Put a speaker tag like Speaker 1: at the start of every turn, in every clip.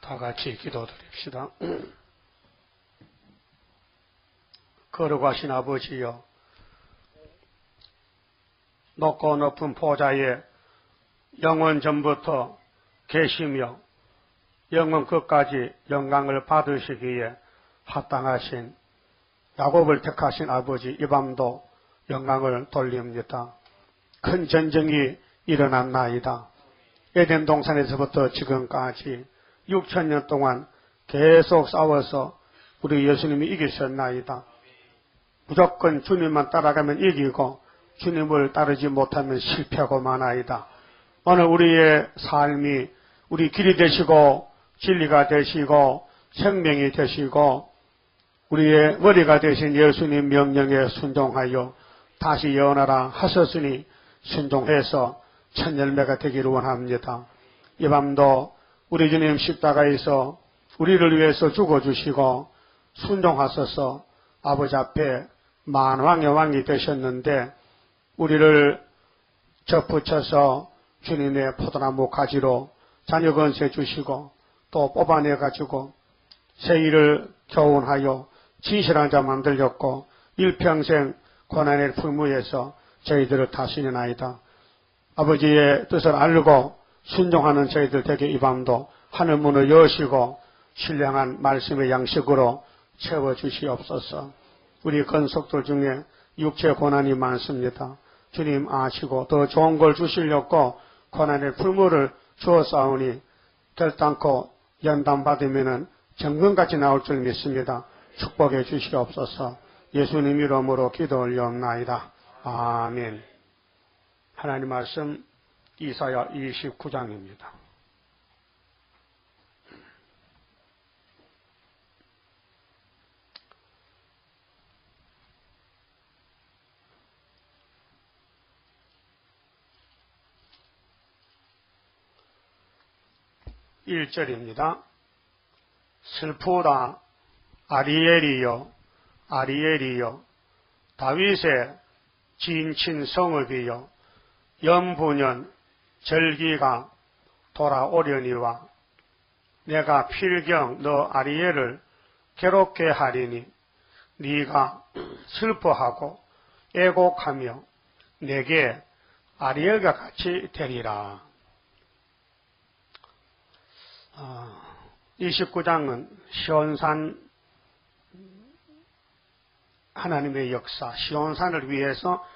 Speaker 1: 다 같이 기도드립시다. 거룩하신 아버지여, 높고 높은 보좌에 영원 전부터 계시며 영원 끝까지 영광을 받으시기에 합당하신 야곱을 택하신 아버지, 이 밤도 영광을 돌립니다. 큰 전쟁이 일어났나이다. 에덴 동산에서부터 지금까지 6,000년 동안 계속 싸워서 우리 예수님이 이기셨나이다. 무조건 주님만 따라가면 이기고 주님을 따르지 못하면 실패하고 마나이다. 오늘 우리의 삶이 우리 길이 되시고 진리가 되시고 생명이 되시고 우리의 머리가 되신 예수님 명령에 순종하여 다시 예언하라 하셨으니 순종해서 첫 열매가 되기를 원합니다. 이 밤도 우리 주님 십자가에서 우리를 위해서 죽어주시고 순종하셔서 아버지 앞에 만왕의 왕이 되셨는데 우리를 접붙여서 주님의 포도나무 가지로 자녀 건세 주시고 또 뽑아내가지고 새 일을 교훈하여 진실한 자 만들렸고 일평생 고난의 풀무에서 저희들을 다스리나이다. 아버지의 뜻을 알고 순종하는 저희들 되게 이 밤도 하늘 문을 여시고 신령한 말씀의 양식으로 채워주시옵소서. 우리 건속들 중에 육체 고난이 많습니다. 주님 아시고 더 좋은 걸 주시려고 고난의 풀무를 주었사오니 결단코 연단받으면 정금같이 나올 줄 믿습니다. 축복해 주시옵소서. 예수님 이름으로 기도 올려옵나이다. 아멘. 하나님 말씀 이사야 29장입니다. (1절입니다) 슬프다 아리엘이여 아리엘이여 다윗의 진친 성읍이여 연분연 절기가 돌아오려니와 내가 필경 너 아리엘을 괴롭게 하리니 네가 슬퍼하고 애곡하며 내게 아리엘과 같이 되리라. 29장은 시온산 하나님의 역사, 시온산을 위해서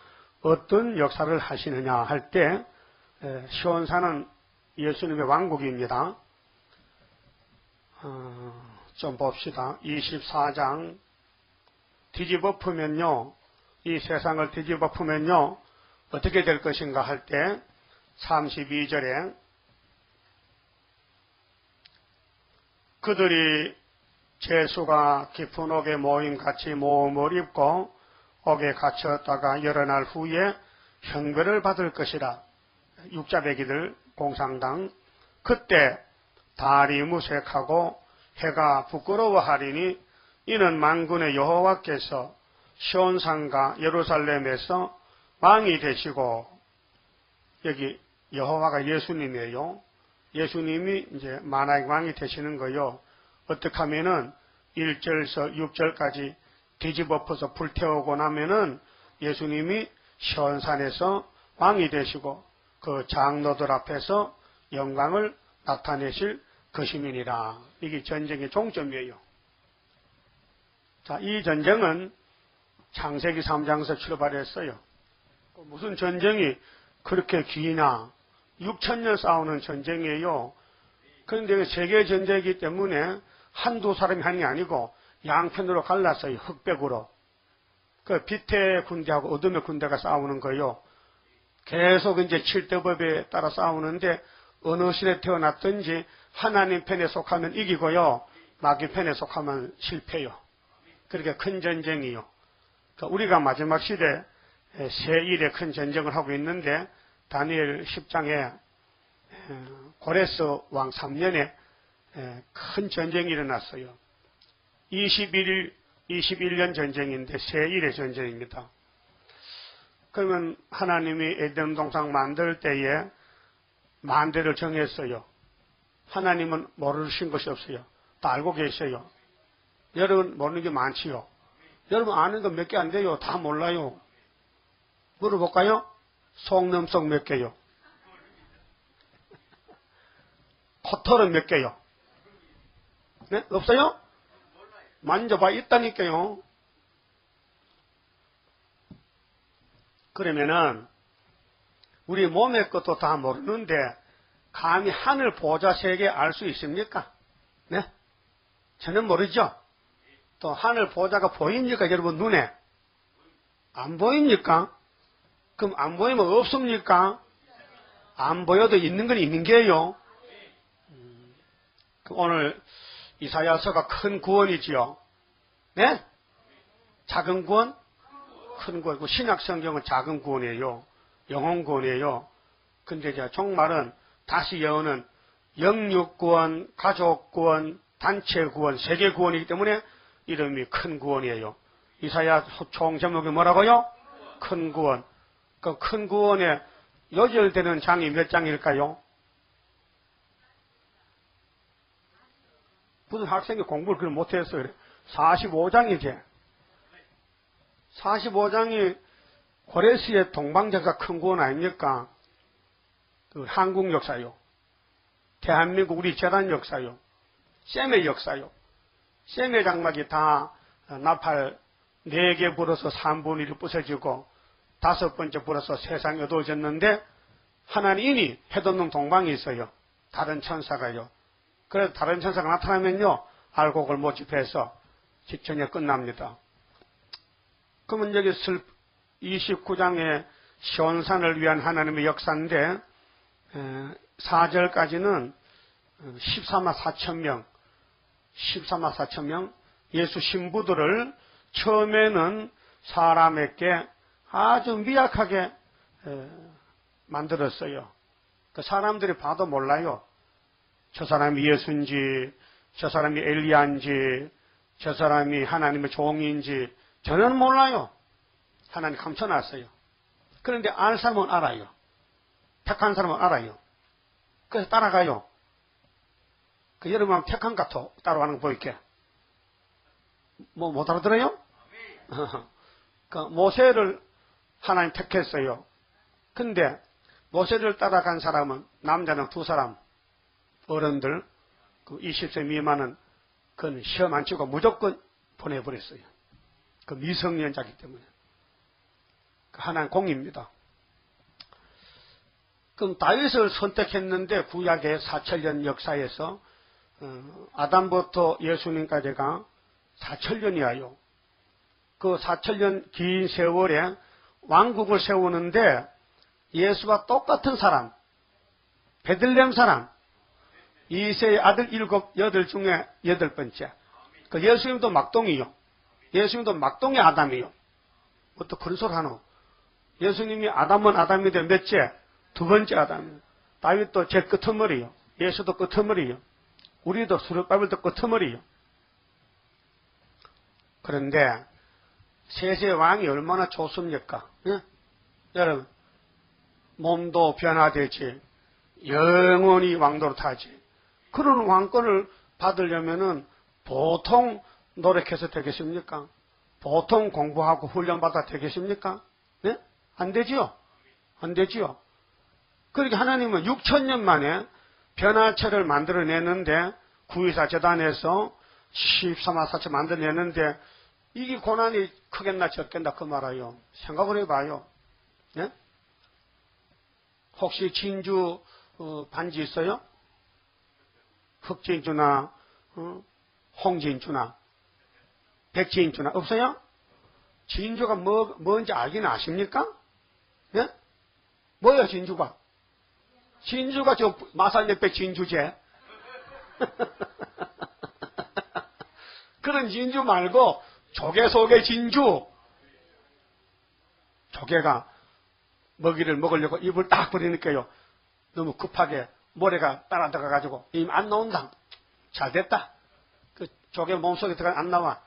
Speaker 1: 어떤 역사를 하시느냐 할 때 시온산은 예수님의 왕국입니다. 좀 봅시다. 24장 뒤집어 풀면요, 이 세상을 뒤집어 풀면요 어떻게 될 것인가 할 때 32절에 그들이 재수가 깊은 옥에 모임같이 모험을 입고 옥에 갇혔다가 여러 날 후에 형벌을 받을 것이라. 육자배기들 공상당. 그때 달이 무색하고 해가 부끄러워하리니 이는 만군의 여호와께서 시온산과 예루살렘에서 왕이 되시고, 여기 여호와가 예수님이에요. 예수님이 이제 만왕의 왕이 되시는 거요. 어떻게 하면은 1절에서 6절까지 뒤집어 엎어서 불태우고 나면은 예수님이 시온산에서 왕이 되시고 그 장로들 앞에서 영광을 나타내실 것임이니라. 이게 전쟁의 종점이에요. 자, 이 전쟁은 창세기 3장에서 출발했어요. 무슨 전쟁이 그렇게 기나 6,000년 싸우는 전쟁이에요. 그런데 세계 전쟁이기 때문에 한두 사람이 하는 게 아니고 양편으로 갈랐어요. 흑백으로. 그 빛의 군대하고 어둠의 군대가 싸우는 거예요. 계속 이제 칠대법에 따라 싸우는데 어느 시대에 태어났든지 하나님 편에 속하면 이기고요. 마귀 편에 속하면 실패요. 그렇게 큰 전쟁이요. 그러니까 우리가 마지막 시대 세일의 큰 전쟁을 하고 있는데 다니엘 10장에 고레스 왕 3년에 큰 전쟁이 일어났어요. 21년 전쟁인데 세일의 전쟁입니다. 그러면 하나님이 에덴 동산 만들 때에 만대를 정했어요. 하나님은 모르신 것이 없어요. 다 알고 계셔요. 여러분 모르는 게 많지요. 여러분 아는 거 몇 개 안 돼요. 다 몰라요. 물어볼까요? 속눈썹 몇 개요? 코털은 몇 개요? 네? 없어요? 만져봐 있다니까요. 그러면은 우리 몸의 것도 다 모르는데 감히 하늘 보좌 세계 알 수 있습니까? 네? 저는 모르죠. 또 하늘 보좌가 보입니까? 여러분 눈에? 안 보입니까? 그럼 안 보이면 없습니까? 안 보여도 있는 건 있는 게요. 오늘 이사야서가 큰 구원이지요. 네? 작은 구원? 큰 구원이고 신약 성경은 작은 구원이에요. 영혼 구원이에요. 근데 이제 종말은 다시 여는 영육 구원, 가족 구원, 단체 구원, 세계 구원이기 때문에 이름이 큰 구원이에요. 이사야 총 제목이 뭐라고요? 큰 구원. 그 큰 구원에 요절되는 장이 몇 장일까요? 무슨 학생이 공부를 그걸 못했어요. 그래. 45장이지. 45장이 고레스의 동방제가 큰 구원 아닙니까? 그 한국 역사요. 대한민국 우리 재단 역사요. 셈의 역사요. 셈의 장막이 다 나팔 4개 불어서 3분의 1이 부서지고 5번째 불어서 세상이 어두워졌는데 하나님이 해돋는 동방이 있어요. 다른 천사가요. 그래서 다른 천사가 나타나면요. 알곡을 모집해서 직전에 끝납니다. 그러면 여기 29장의 시온산을 위한 하나님의 역사인데 4절까지는 14만 4천 명, 14만 4천 명 예수 신부들을 처음에는 사람에게 아주 미약하게 만들었어요. 그 사람들이 봐도 몰라요. 저 사람이 예수인지, 저 사람이 엘리야인지, 저 사람이 하나님의 종인지 저는 몰라요. 하나님 감춰놨어요. 그런데 알 사람은 알아요. 택한 사람은 알아요. 그래서 따라가요. 그 여러분 택한 같아 따라가는 거 보일게. 뭐 못 알아들어요? 그 모세를 하나님 택했어요. 근데 모세를 따라간 사람은 남자는 2사람 어른들 그 20세 미만은 그건 시험 안 치고 무조건 보내버렸어요. 그 미성년자이기 때문에. 그 하나님 공입니다. 그럼 다윗을 선택했는데 구약의 4천년 역사에서 아담부터 예수님까지가 4천년이에요. 그 4천년 긴 세월에 왕국을 세우는데 예수와 똑같은 사람, 베들레헴 사람, 이세의 아들 7, 8 중에 8번째. 그 예수님도 막동이요. 예수님도 막동의 아담이요. 어떤 그런 소리 하노? 예수님이 아담은 아담인데 몇째? 2번째 아담이요. 다윗도 제 끄트머리요. 예수도 끄트머리요. 우리도 수르바벨도 끄트머리요. 그런데 세세 왕이 얼마나 좋습니까? 예? 여러분 몸도 변화되지 영원히 왕도로 타지. 그런 왕권을 받으려면은 보통 노력해서 되겠습니까? 보통 공부하고 훈련받아 되겠습니까? 네? 안 되지요? 안 되지요? 그러니까 하나님은 6천년 만에 변화체를 만들어내는데 구의사 재단에서 14만 4천 만들어내는데 이게 고난이 크겠나 적겠나 그 말아요. 생각을 해봐요. 네? 혹시 진주 반지 있어요? 흑진주나 홍진주나 백진주나 없어요? 진주가 뭔지 알긴 아십니까? 예? 뭐예요 진주가? 진주가 저 마산역백 진주제. 그런 진주 말고 조개 속의 진주. 조개가 먹이를 먹으려고 입을 딱 벌리니까요. 너무 급하게 모래가 따라 들어가가지고 입 안 나온다. 잘 됐다. 그 조개 몸속에 들어가 안 나와.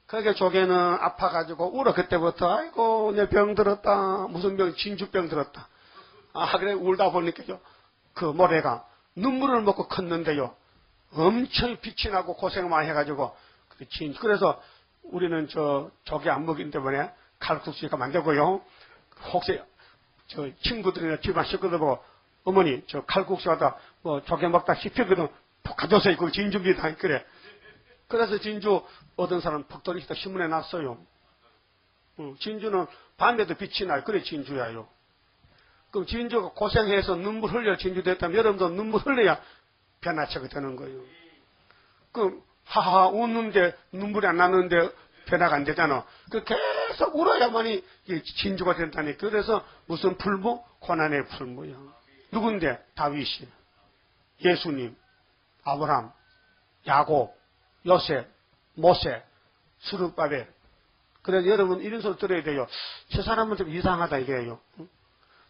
Speaker 1: 그게 조개는 아파가지고 울어. 그때부터 아이고 내 병 들었다. 무슨 병? 진주병 들었다. 아 그래 울다 보니까요. 그 모래가 눈물을 먹고 컸는데요. 엄청 빛이 나고 고생 많이 해가지고, 그래서 우리는 조개 안 먹인 때문에 칼국수가 만들고요. 혹시 친구들이나 집안 식구들 보고 어머니 칼국수 하다 조개 먹다 씹히거든 가져서 그 진주비 다 그래. 그래서 진주 얻은 사람 벽돌이다 신문에 났어요. 진주는 밤에도 빛이 나요. 그래 진주야요. 그럼 진주가 고생해서 눈물 흘려 진주 됐다면 여러분도 눈물 흘려야 변화체가 되는 거예요. 그럼 하하 웃는데 눈물이 안 나는데 변화가 안 되잖아. 그 계속 울어야만이 진주가 된다니. 그래서 무슨 풀무? 고난의 풀무야. 누군데? 다윗이, 예수님, 아브람, 야곱, 요셉, 모세, 스룹바벨. 그래서 여러분 이런 소리 들어야 돼요. 저 사람은 좀 이상하다 이게요.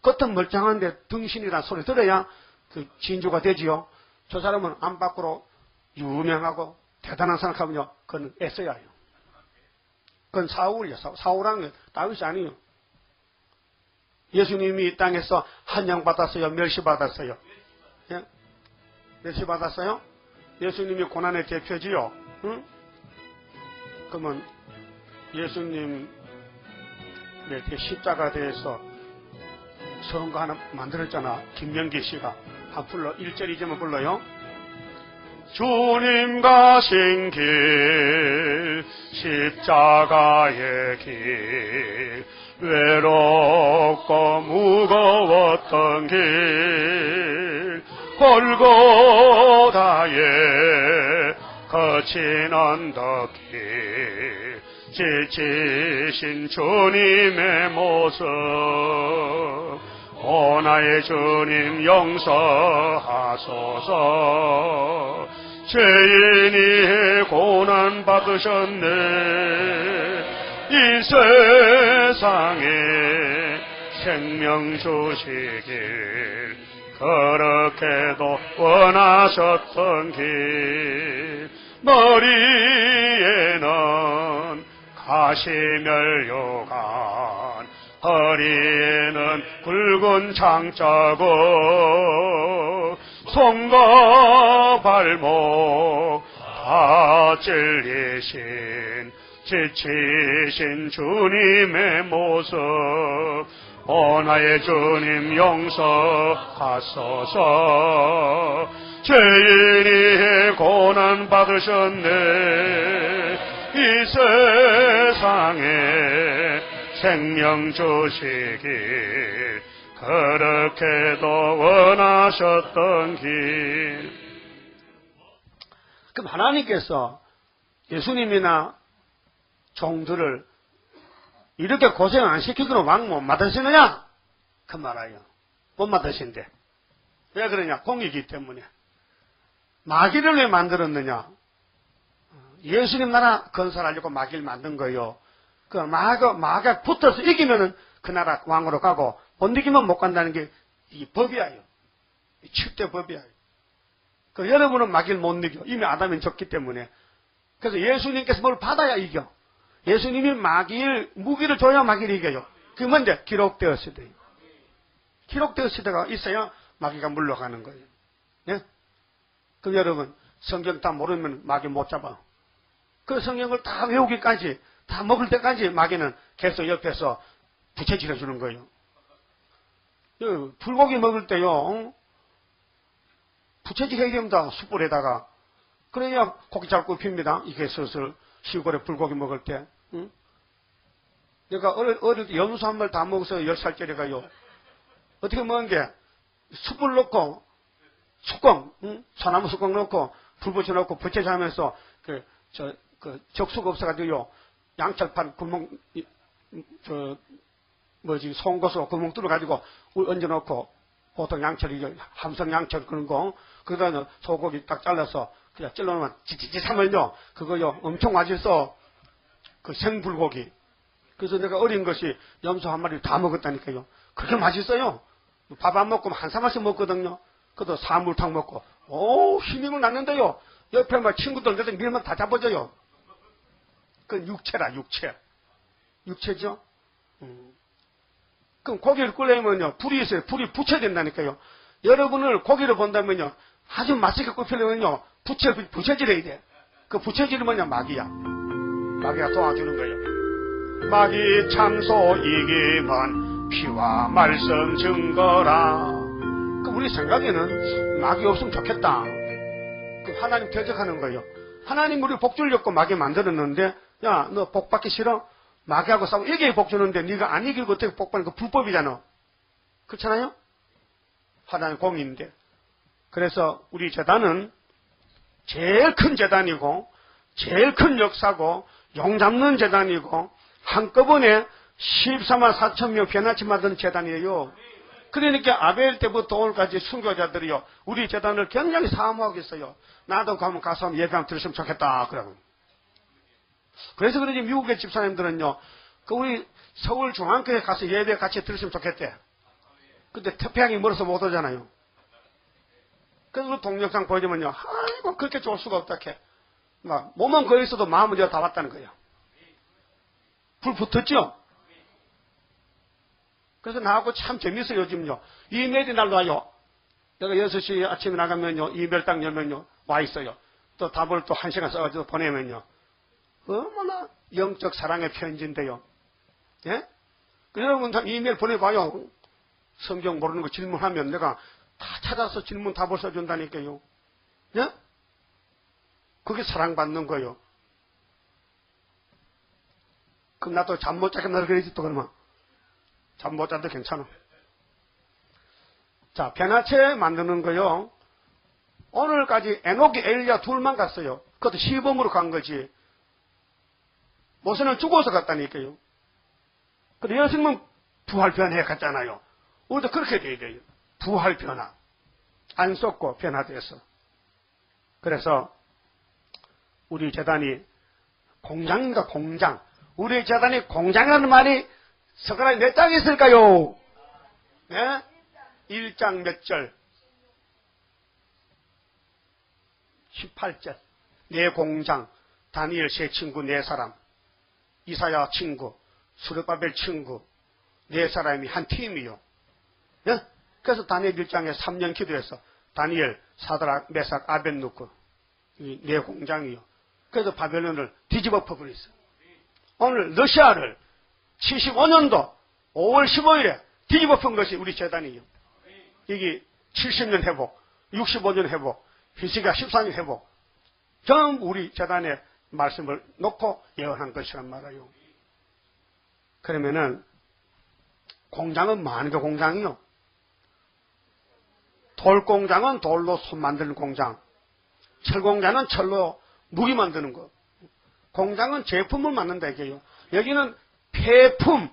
Speaker 1: 겉은 멀쩡한데 등신이라는 소리 들어야 그 진주가 되지요. 저 사람은 안 밖으로 유명하고 대단한 사람하면요. 그건 애써야 해요. 그건 사울이요. 사울은 다윗이 아니에요. 예수님이 이 땅에서 한영받았어요? 멸시받았어요? 예? 멸시받았어요? 예수님이 고난의 대표지요. 응? 그러면 예수님의 십자가에 대해서 선거 하나 만들었잖아. 김명기 씨가. 한 불러. 1절 2절만 불러요. 주님 가신 길, 십자가의 길, 외롭고 무거웠던 길, 골고다의 거친 언덕길, 지치신 주님의 모습, 오 나의 주님 용서하소서. 죄인이 고난 받으셨네. 이 세상에 생명 주시길 그렇게도 원하셨던 길. 머리에는 가시면류관, 허리에는 굵은 장자국, 손과 발목 다 찔리신 지치신 주님의 모습, 오 나의 주님 용서하소서. 죄인이 고난 받으셨네. 이 세상에 생명 주시길 그렇게도 원하셨던 길. 그럼 하나님께서 예수님이나 종들을 이렇게 고생 안 시키고는 왕 못 맡으시느냐? 그 말이에요. 못 맡으신대. 왜 그러냐? 공이기 때문에. 마귀를 왜 만들었느냐? 예수님 나라 건설하려고 마귀를 만든 거예요. 그 마귀가 붙어서 이기면은 그 나라 왕으로 가고 못 이기면 못 간다는 게 이 법이야요. 7대 법이야요. 그 여러분은 마귀를 못 이겨. 이미 아담이 졌기 때문에. 그래서 예수님께서 뭘 받아야 이겨. 예수님이 무기를 줘야 마귀를 이겨요. 그게 뭔데? 기록되었을 때요. 기록되었을 때가 있어야 마귀가 물러가는 거예요. 예? 그럼 여러분, 성경 다 모르면 마귀 못 잡아. 그 성경을 다 외우기까지, 다 먹을 때까지 마귀는 계속 옆에서 부채질해 주는 거예요. 불고기 먹을 때요, 부채질 해야 됩니다. 숯불에다가. 그래야 고기 잘 굽힙니다. 이게 슬슬 시골에 불고기 먹을 때. 응? 내가 어릴 때 염소 한 마리 다 먹어서 10살짜리가요. 어떻게 먹은 게? 숯불 넣고, 숯광, 응? 소나무 숯광 넣고, 불 붙여놓고 부채질하면서, 적수가 없어가지고요. 양철판 구멍, 송곳으로 구멍 뚫어가지고 얹어놓고, 보통 양철이, 함성 양철 그런 거, 그다음에 소고기 딱 잘라서, 그냥 찔러놓으면 지지직 하면요. 그거요. 엄청 맛있어. 그 생불고기. 그래서 내가 어린 것이 염소 한 마리 다 먹었다니까요. 그렇게 맛있어요. 밥 안 먹고 한 사발씩 먹거든요. 그래도 사물탕 먹고, 힘이 났는데요. 옆에 막 친구들 내서 밀면 다 잡아져요. 그건 육체라, 육체. 육체죠? 그럼 고기를 끓이면요. 불이 있어요. 불이 붙여야 된다니까요. 여러분을 고기를 본다면요. 아주 맛있게 굽히려면요, 부채질해야 돼. 그 부채질이 뭐냐, 마귀야. 마귀가 도와주는 거예요. 마귀 참소 이기만 피와 말씀 증거라. 그 우리 생각에는 마귀 없으면 좋겠다. 그 하나님 대적하는 거예요. 하나님 우리 복 주려고 마귀 만들었는데, 야, 너 복 받기 싫어? 마귀하고 싸우고 이게 복 주는데 네가 안 이기고 어떻게 복 받는 거 불법이잖아. 그렇잖아요? 하나님 공인데. 그래서 우리 재단은 제일 큰 재단이고 제일 큰 역사고 용 잡는 재단이고 한꺼번에 14만 4천 명 변화치 만드는 재단이에요. 그러니까 아벨 때부터 오늘까지 순교자들이요, 우리 재단을 굉장히 사모하고 있어요. 나도 가서 예배함 들으시면 좋겠다 그러고. 그래서 그런지 미국의 집사님들은요, 그 우리 서울 중앙교회 가서 예배 같이 들으시면 좋겠대. 근데 태평양이 멀어서 못 오잖아요. 그래서 그 동영상 보여주면요, 아이고 그렇게 좋을 수가 없다케. 막 몸은 거기 있어도 마음은 내가 다 왔다는 거예요. 불 붙었죠? 그래서 나하고 참 재밌어요. 요즘요, 이메일이 날라와요. 내가 6시 아침에 나가면요, 이메일 딱 열면요 와 있어요. 또 답을 또 1시간 써가지고 보내면요, 얼마나 영적 사랑의 편지인데요. 예? 여러분 이메일 보내봐요. 성경 모르는 거 질문하면 내가 다 찾아서 질문 답을 써준다니까요. 예? 그게 사랑받는 거예요. 그럼 나도 잠 못 자겠나 그러지 또 그러면. 잠 못 자도 괜찮아. 자, 변화체 만드는 거요. 오늘까지 에녹이 엘리야 둘만 갔어요. 그것도 시범으로 간 거지. 모세는 죽어서 갔다니까요. 근데 예수님은 부활 변화해 갔잖아요. 우리도 그렇게 돼야 돼요. 부활 변화. 안 썩고 변화돼서. 그래서 우리 재단이 공장인가 공장. 우리 재단이 공장이라는 말이 서가라에 몇 장이 있을까요? 네? 1장 몇 절? 18절. 내 공장, 다니엘 세 친구 네 사람, 이사야 친구, 수르바벨 친구 네 사람이 한 팀이요. 네? 그래서 다니엘 1장에 3년 기도해서 다니엘, 사드락, 메삭, 아벳누고 이 네 공장이요. 그래서 바벨론을 뒤집어 퍼버렸어요. 오늘 러시아를 75년도 5월 15일에 뒤집어 푼 것이 우리 재단이에요. 이게 70년 회복, 65년 회복, 히스기야 14년 회복, 전부 우리 재단의 말씀을 놓고 예언한 것이란 말이에요. 그러면은 공장은 많은 게 공장이요. 돌 공장은 돌로 손 만드는 공장, 철 공장은 철로 무기 만드는 거. 공장은 제품을 만든다 이게요. 여기는 폐품,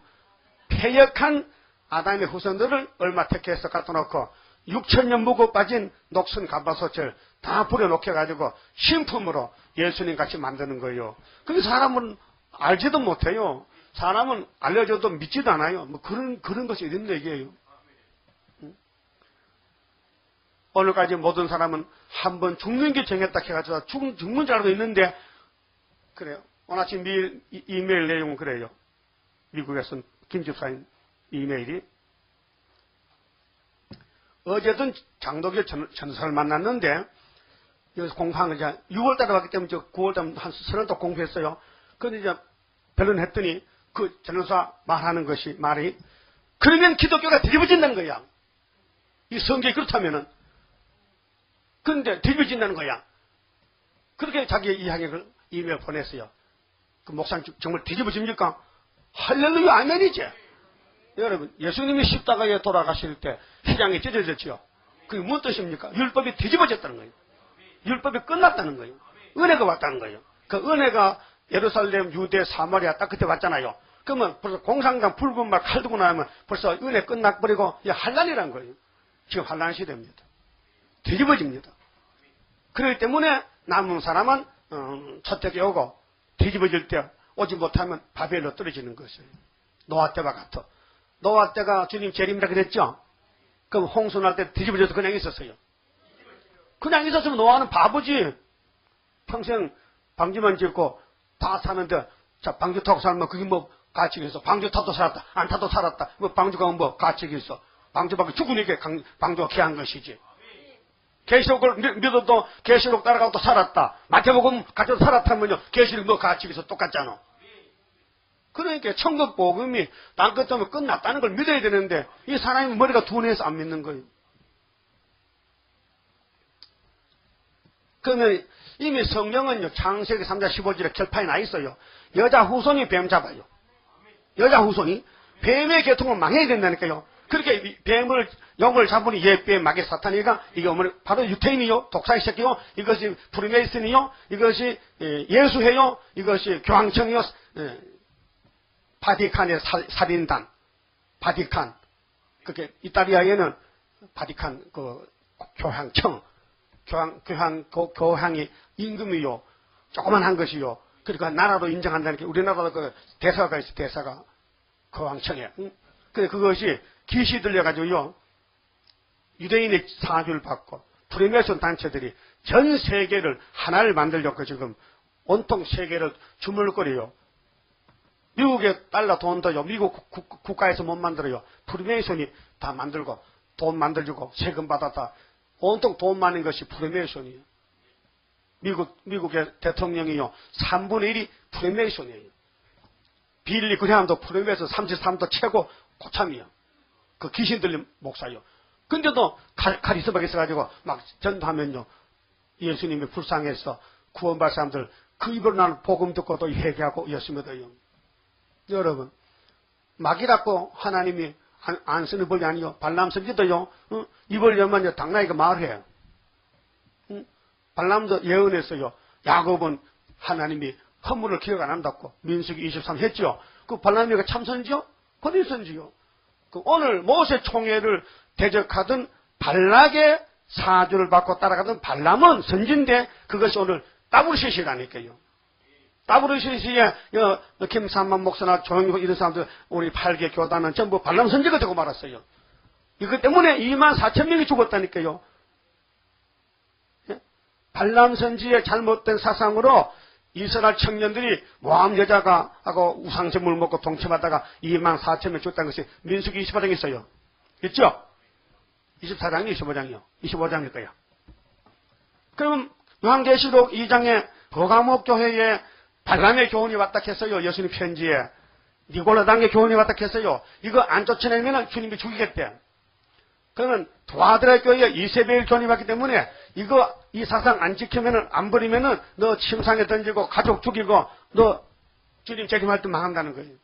Speaker 1: 폐역한 아담의 후손들을 얼마 택해서 갖다 놓고 6,000년 묵어 빠진 녹슨 가바솥을 다 뿌려놓게 가지고 신품으로 예수님 같이 만드는 거예요. 근데 사람은 알지도 못해요. 사람은 알려줘도 믿지도 않아요. 뭐 그런 것이 있는 얘기예요. 오늘까지 모든 사람은 한 번 죽는 게 정했다 해가지고 죽는 줄 알고 있는데, 그래요. 오늘 아침 이메일 내용은 그래요. 미국에서는 김 집사님 이메일이, 어제든 장독일 전사를 만났는데, 여기서 공부한 거 이제 6월달에 왔기 때문에 9월달 한 서너 달 공부했어요. 그런데 이제 변론했더니 그 전사 말하는 것이 말이, 그러면 기독교가 뒤집어진다는 거야. 이 성경이 그렇다면은. 그런데 뒤집어진다는 거야. 그렇게 자기 이야기를 이메일 보냈어요. 그 목사님 정말 뒤집어집니까? 할렐루야 아멘이지. 여러분, 예수님이 십자가에 돌아가실 때 휘장이 찢어졌죠. 그게 무슨 뜻입니까? 율법이 뒤집어졌다는 거예요. 율법이 끝났다는 거예요. 은혜가 왔다는 거예요. 그 은혜가 예루살렘, 유대, 사마리아 딱 그때 왔잖아요. 그러면 벌써 공산당 붉은 말 칼 두고 나면 벌써 은혜 끝나버리고 이제 환란이라는 거예요. 지금 환란 시대입니다. 뒤집어집니다. 그렇기 때문에 남은 사람은 첫째에 오고 뒤집어질 때 오지 못하면 바벨로 떨어지는 것이에요. 노아 때와 같아. 노아 때가 주님 재림이라 그랬죠? 그럼 홍수 날 때 뒤집어져서 그냥 있었어요. 그냥 있었으면 노아는 바보지. 평생 방주만 짓고 다 사는데, 자, 방주 타고 살면 그게 뭐 가치가 있어. 방주 타도 살았다, 안 타도 살았다. 뭐 방주가 뭐 가치가 있어. 방주밖에 죽으니까 방주가 귀한 것이지. 계시록을 믿어도 계시록 따라가고 또 살았다. 마태복음 가져서 살았다면요. 계시록 뭐 가치가 있어 똑같잖아. 그러니까 천국 복음이 땅끝 때문에 끝났다는 걸 믿어야 되는데 이 사람이 머리가 둔해서 안 믿는 거예요. 그러면 이미 성경은요. 창세기 3장 15절에 결판이 나 있어요. 여자 후손이 뱀 잡아요. 여자 후손이 뱀의 계통을 망해야 된다니까요. 그렇게 뱀을 영을 잡으니 옛뱀 마귀 사탄이가 이게 바로 유태인이요, 독사의 새끼요, 이것이 프리메이슨이요, 이것이 예수회요, 이것이 교황청이요, 바티칸의 살인단, 바티칸. 그게 이탈리아에는 바티칸 그 교황청, 교황이 임금이요, 조그만한 것이요. 그러니까 나라로 인정한다니까 우리나라도 그 대사가 있어, 대사가 교황청에. 그것이 기시 들려가지고요, 유대인의 사주를 받고, 프리메이슨 단체들이 전 세계를 하나를 만들려고 지금 온통 세계를 주물거려요. 미국에 달러 돈도요, 미국 국가에서 못 만들어요. 프리메이슨이 다 만들고, 돈 만들고, 세금 받았다. 온통 돈 많은 것이 프리메이슨이에요. 미국의 대통령이요, 3분의 1이 프리메이슨이에요. 빌리 그레함도 프리메이슨 33도 최고 고참이요. 그 귀신 들린 목사요. 근데도 카리스마가 있어가지고 막 전도하면요, 예수님이 불쌍해서 구원받을 사람들 그 입으로 나는 복음 듣고도 회개하고 예수님도요. 여러분, 막이라고 하나님이 안 쓰는 법이 아니요. 발람 선지도요, 입을 열면 당나귀가 말해요. 발람도 예언했어요. 야곱은 하나님이 허물을 기억 안 한다고 민수기 23 했죠. 그 발람이가 참선지요? 거짓선지요. 그 오늘 모세 총회를 대적하던 발락의 사주를 받고 따라가던 발람은 선지인데 그것이 오늘 따브르시시라니까요. 따브르시시에 김삼만 목사나 조영호 이런 사람들 우리 8개 교단은 전부 발람 선지가 되고 말았어요. 이것 때문에 24,000명이 죽었다니까요. 발람 선지의 잘못된 사상으로 이스라엘 청년들이 모함 여자가 하고 우상제물 먹고 동침하다가 24,000명 죽었다는 것이 민수기 25장에 있어요. 있죠? 24장이 25장이요. 25장일 거예요. 그럼 요한계시록 2장에 버가모 교회에 발람의 교훈이 왔다 했어요. 예수님 편지에. 니골라당의 교훈이 왔다 했어요. 이거 안 쫓아내면 주님이 죽이겠대. 그러면 도아드라 교회에 이세벨 교훈이 왔기 때문에 이 사상 안 지키면은, 안 버리면은, 너 침상에 던지고, 가족 죽이고, 너 주님 책임할 때 망한다는 거예요.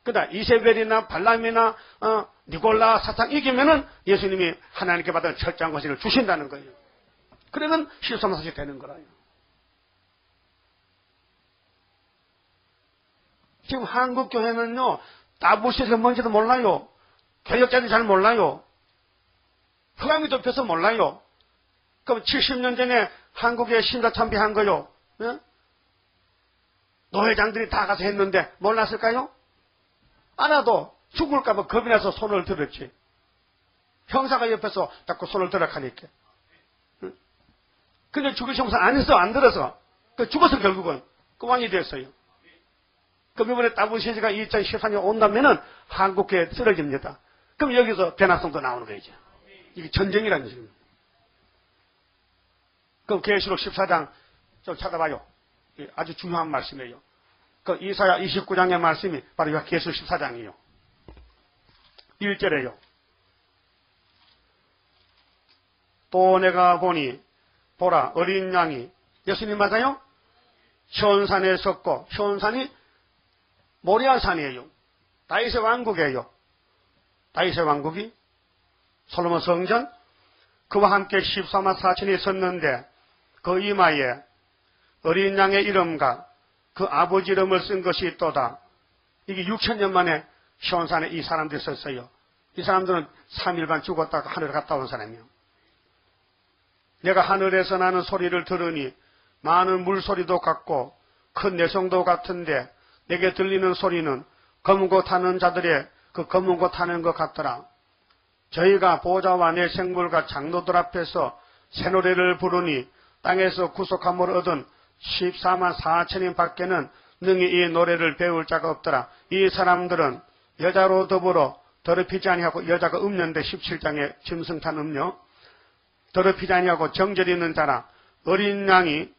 Speaker 1: 그러다 이세벨이나 발람이나, 니골라 사상 이기면은 예수님이 하나님께 받은 철저한 것을 주신다는 거예요. 그러면 실소마사시 되는 거라요. 지금 한국교회는요, 따부시가 뭔지도 몰라요. 교역자들이 잘 몰라요. 흑암이 덮여서 몰라요. 그럼 70년 전에 한국에 신자 참배한 거요. 예? 노회장들이 다 가서 했는데 몰랐을까요? 알아도 죽을까봐 겁이 나서 손을 들었지. 형사가 옆에서 자꾸 손을 들어 하니까. 근데 죽을 형사 안 했어, 안 들어서. 죽어서 결국은 그 왕이 됐어요. 그럼 이번에 따분시지가 2014년 온다면은 한국교회 쓰러집니다. 그럼 여기서 대낙성도 나오는 거죠. 이게 전쟁이라는 것입니다. 그럼 계시록 14장 좀 찾아봐요. 아주 중요한 말씀이에요. 그 이사야 29장의 말씀이 바로 이 계시록 14장이에요. 1절에요. 또 내가 보니 보라 어린 양이, 예수님 맞아요? 시온산에 섰고, 시온산이 모리아산이에요. 다윗의 왕국이에요. 다윗의 왕국이 솔로몬 성전, 그와 함께 14만 4천이 섰는데 그 이마에 어린 양의 이름과 그 아버지 이름을 쓴 것이 있도다. 이게 6,000년 만에 시온산에 이 사람들이 썼어요. 이 사람들은 3일반 죽었다가 하늘에 갔다 온 사람이요. 내가 하늘에서 나는 소리를 들으니 많은 물소리도 같고 큰 내성도 같은데 내게 들리는 소리는 검은 고 타는 자들의 그 검은 고 타는 것 같더라. 저희가 보좌와 내 생물과 장로들 앞에서 새 노래를 부르니 땅에서 구속함을 얻은 14만 4천인 밖에는 능히 이 노래를 배울 자가 없더라. 이 사람들은 여자로 더불어 더럽히지 아니하고 여자가 없는데 17장에 짐승탄 음료 더럽히지 아니하고 정절이 있는 자라. 어린 양이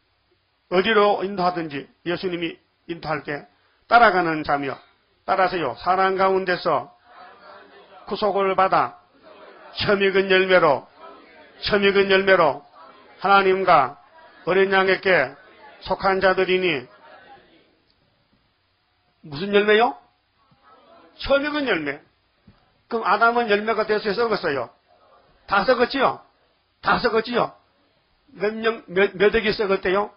Speaker 1: 어디로 인도하든지 예수님이 인도할 때 따라가는 자며, 따라서요, 사랑 가운데서 구속을 받아 첨익은 열매로 하나님과 어린 양에게 속한 자들이니, 무슨 열매요? 첨익은 열매. 그럼 아담은 열매가 돼서 썩었어요. 다 썩었지요? 다 썩었지요? 몇 억이 썩었대요?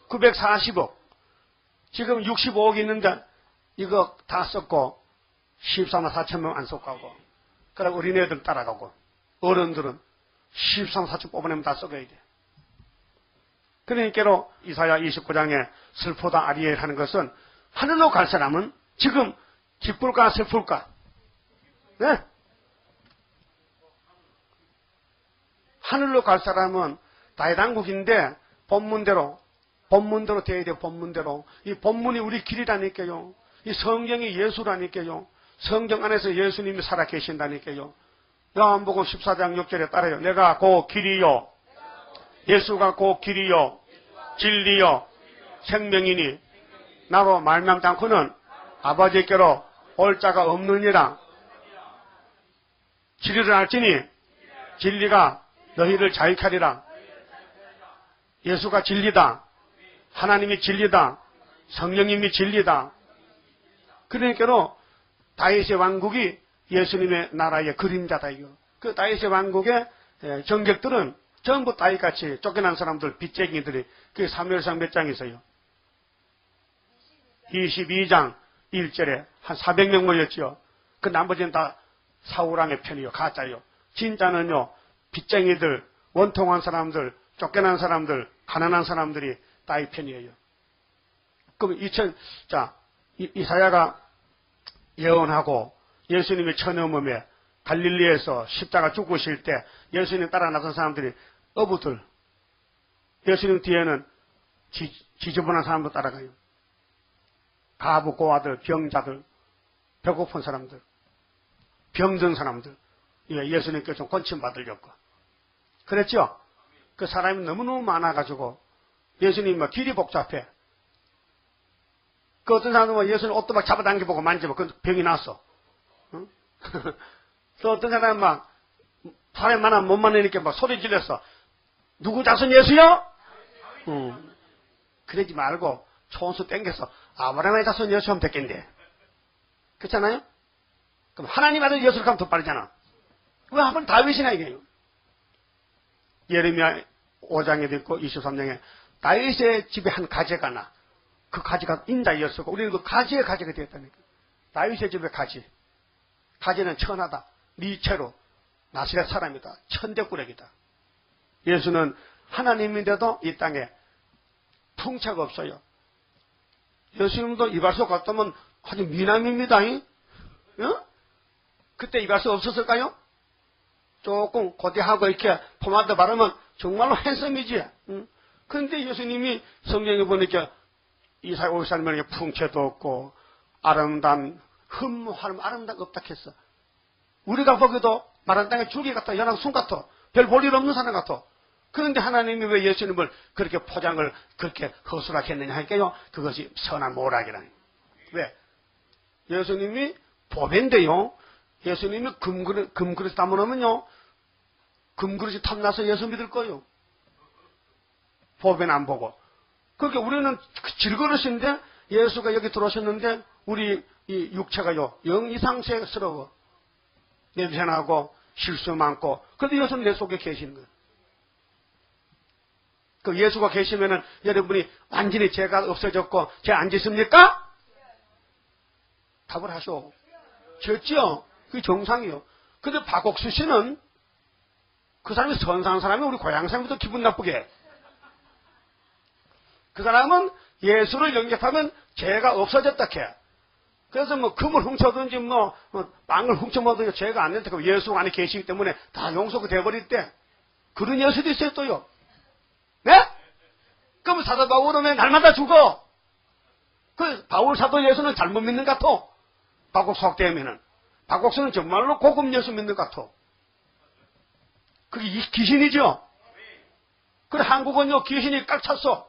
Speaker 1: 940억. 지금 65억 있는데 이거 다 썩고 14만 4천 명 안 썩고, 그럼 어린애들 따라가고 어른들은 14만 4천 뽑아내면 다 썩어야 돼. 그러니까 이사야 29장에 슬프다 아리엘 하는 것은, 하늘로 갈 사람은 지금 기쁠까 슬플까? 네? 하늘로 갈 사람은 다해당국인데 본문대로 되어야 돼요. 본문대로. 이 본문이 우리 길이라니까요. 이 성경이 예수라니까요. 성경 안에서 예수님이 살아 계신다니까요. 요한복음 14장 6절에 따라요. 내가 곧 길이요, 예수가 곧 길이요 진리요 생명이니 나로 말미암지 않고는 아버지께로 올 자가 없느니라. 진리를 알지니 진리가 너희를 자유하리라. 예수가 진리다. 하나님이 진리다. 성령님이 진리다. 그러니까 다윗의 왕국이 예수님의 나라의 그림자다. 이거. 그 다윗의 왕국의 정객들은 전부 다윗같이 쫓겨난 사람들, 빚쟁이들이, 그 사무엘상 몇 장이 있어요? 22장 1절에 한 400명 모였죠. 그 나머지는 다 사울왕의 편이요, 가짜요. 진짜는요, 빚쟁이들, 원통한 사람들, 쫓겨난 사람들, 가난한 사람들이 다윗 편이에요. 그럼 이사야가 예언하고 예수님의 처녀몸에 갈릴리에서 십자가 죽으실 때 예수님 따라 나선 사람들이 어부들, 예수님 뒤에는 지저분한 사람도 따라가요. 가부, 고아들, 병자들, 배고픈 사람들, 병든 사람들, 예수님께 좀 권침받으려고. 그랬죠? 그 사람이 너무너무 많아가지고 예수님 막 길이 복잡해. 그 어떤 사람은 예수님 옷도 막 잡아당겨보고 만져보고 그 병이 났어. 응? 또 어떤 사람은 막 사람이 많아 못 만나니까 막 소리 질렀어. 누구 자손 예수요? 그러지 말고 총수 땡겨서 아브라함의 자손 예수 하면 됐겠는데. 그렇잖아요? 그럼 하나님 아들 예수를 하면 더 빠르잖아. 왜 한번 다윗이나 이게요? 예레미야 5장에도 있고 23장에 다윗의 집에 한 가지가 나. 그 가지가 인자였었고 우리는 그 가지의 가지가 되었다니까. 다윗의 집의 가지. 가지는 천하다. 리체로 나사렛 사람이다. 천대꾸레기다. 예수는 하나님인데도 이 땅에 풍채가 없어요. 예수님도 이발소 갔다면 아주 미남입니다. 어? 그때 이발소 없었을까요? 조금 고대하고 이렇게 포마드 바르면 정말로 핸섬이지. 그런데 예수님이 성경에 보니까 이사야 50살면에 풍채도 없고 아름다운 흠모하는 아름다운 없다 했어. 우리가 보기도 마른 땅에 줄기 같아, 연한 순 같아, 별 볼 일 없는 사람 같아. 그런데 하나님이 왜 예수님을 그렇게 포장을 그렇게 허술하게 했느냐 하니까요, 그것이 선한 모락이라니. 왜? 예수님이 보배인데요, 예수님이 금그릇 담아놓으면요, 금그릇이 탐나서 예수 믿을 거예요. 보배는 안 보고. 그러니까 우리는 질그릇인데 예수가 여기 들어오셨는데 우리 이 육체가요, 영 이상스러워. 냄새나고 실수 많고. 그런데 예수는 내 속에 계시는 거예요. 그 예수가 계시면은 여러분이 완전히 죄가 없어졌고 죄 안 짓습니까? 답을 하쇼. 졌죠? 그게 정상이요. 근데 박옥수 씨는 그 사람이 선한 사람이 우리 고향 사람부터 기분 나쁘게 해. 그 사람은 예수를 영접하면 죄가 없어졌다 해. 그래서 뭐 금을 훔쳐든지 뭐 빵을 훔쳐먹어도 죄가 안 된다. 예수 안에 계시기 때문에 다 용서가 돼버릴 때 그런 예수도 있어요 또요. 네? 그럼 사도 바울은 왜 날마다 죽어? 그 바울 사도 예수는 잘못 믿는 것 같아. 박옥수 학대하면은 박옥수는 정말로 고급 예수 믿는 것 같아. 그게 귀신이죠. 그래, 한국은요, 귀신이 꽉 찼어.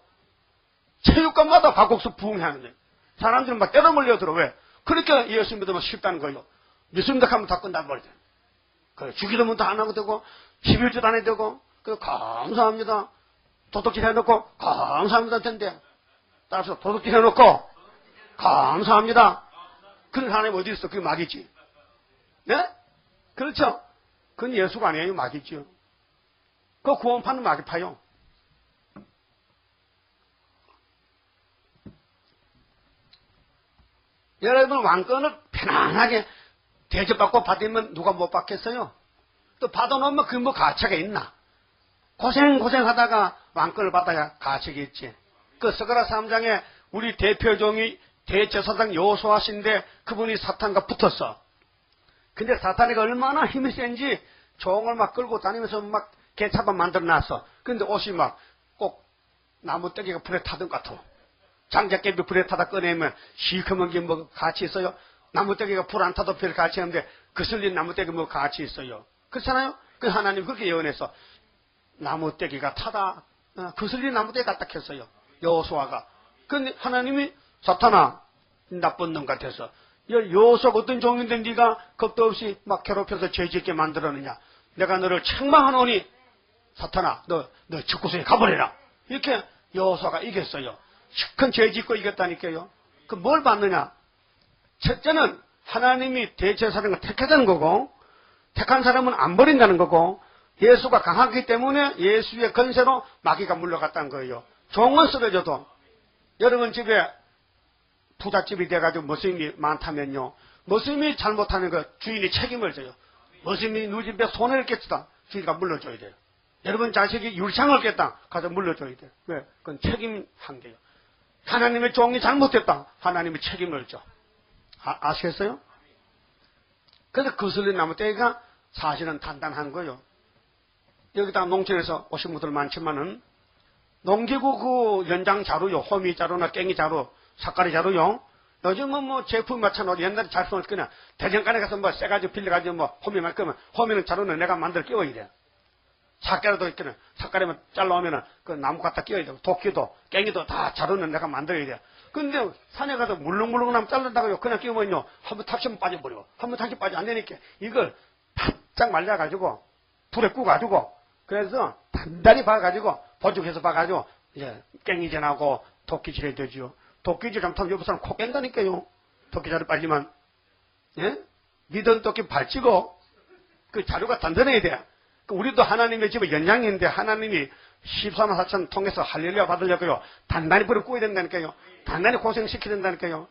Speaker 1: 체육관마다 박옥수 부흥하는 거예요. 사람들은 막 때려 몰려들어. 왜? 그러니까 예수 믿으면 쉽다는 거예요. 믿습니다 하면 다 끝나버려. 그래, 주기도문 다 안 하고 되고, 11주도 안 해도 되고, 그 감사합니다. 도둑질 해놓고, 감사합니다. 텐데. 따라서 도둑질 해놓고, 감사합니다. 그런 하나님 어디 있어? 그게 마귀지. 네? 그렇죠? 그건 예수가 아니에요. 마귀지요. 그 구원파는 마귀파요. 여러분, 왕권을 편안하게 대접받고 받으면 누가 못 받겠어요? 또 받아놓으면 그 뭐 가치가 있나? 고생하다가 왕권을 받아야 가치가 있지. 그 스가랴 3장에 우리 대표종이 대제사장 여호수아신데 그분이 사탄과 붙었어. 근데 사탄이 얼마나 힘이 센지 종을 막 끌고 다니면서 막 개차반 만들어 놨어. 근데 옷이 막 꼭 나무떼기가 불에 타던 것 같아. 장작개비 불에 타다 꺼내면 시커먼 게 뭐 가치 있어요? 나무떼기가 불 안 타도 별 가치 없는데 그슬린 나무떼기 뭐 가치 있어요? 그렇잖아요? 그 하나님 그렇게 예언해서 나무떼기가 타다 그슬린 나무떼기 갖다 켰어요. 여호수아가. 근데 하나님이 사탄아 나쁜 놈 같아서 여호수아가 어떤 종인데 네가 겁도 없이 막 괴롭혀서 죄짓게 만들었느냐. 내가 너를 책망하노니 사탄아 너 집구석에 가버려라. 이렇게 여호수아가 이겼어요. 큰 죄 짓고 이겼다니까요. 그 뭘 받느냐. 첫째는 하나님이 대제사장을 택하자는 거고 택한 사람은 안 버린다는 거고 예수가 강하기 때문에 예수의 건세로 마귀가 물러갔다는 거예요. 종은 쓰러져도 여러분 집에 부잣집이 돼가지고 머슴이 많다면요. 머슴이 잘못하는 거 주인이 책임을 져요. 머슴이 누구 집에 손해를 깼다. 주인가 물러줘야 돼요. 여러분 자식이 율창을 깼다. 가서 물러줘야 돼요. 왜? 그건 책임 한계예요. 하나님의 종이 잘못했다. 하나님이 책임을 져. 아시겠어요? 그래서 거슬린 나무떼기가 사실은 단단한 거예요. 여기다 농촌에서 오신 분들 많지만은 농기구 그 연장 자루요. 호미 자루나 깽이 자루, 삭가리 자루요. 요즘은 뭐 제품 맞춰놓고 옛날에 잘 써놓고 그냥 대전간에 가서 뭐 쎄가지고 빌려가지고 뭐 호미만 끄면 호미는 자루는 내가 만들어 끼워야 돼. 삭가리도 있거든. 삭가리만 잘라오면은 그 나무 갖다 끼워야 돼. 도끼도, 깽이도 다 자루는 내가 만들어야 돼. 근데 산에 가서 물렁물렁 나무 자른다고요. 그냥 끼우면요. 한번 탑시면 빠져버려. 한번 탑시 빠져 안 되니까 이걸 바짝 말려가지고 불에 구워가지고 그래서 단단히 봐가지고 보죽해서 봐가지고 이제 깽이질하고 도끼질 해야 되죠. 도끼질 잘못하면 옆에 사람 코 깬다니까요. 도끼질을 빨리만. 예? 믿은 도끼 발찌고 그 자루가 단단해야 돼. 우리도 하나님의 집에 연장인데 하나님이 14만 4천 통해서 할렐루야 받으려고요. 단단히 불을 구워야 된다니까요. 단단히 고생시켜야 된다니까요.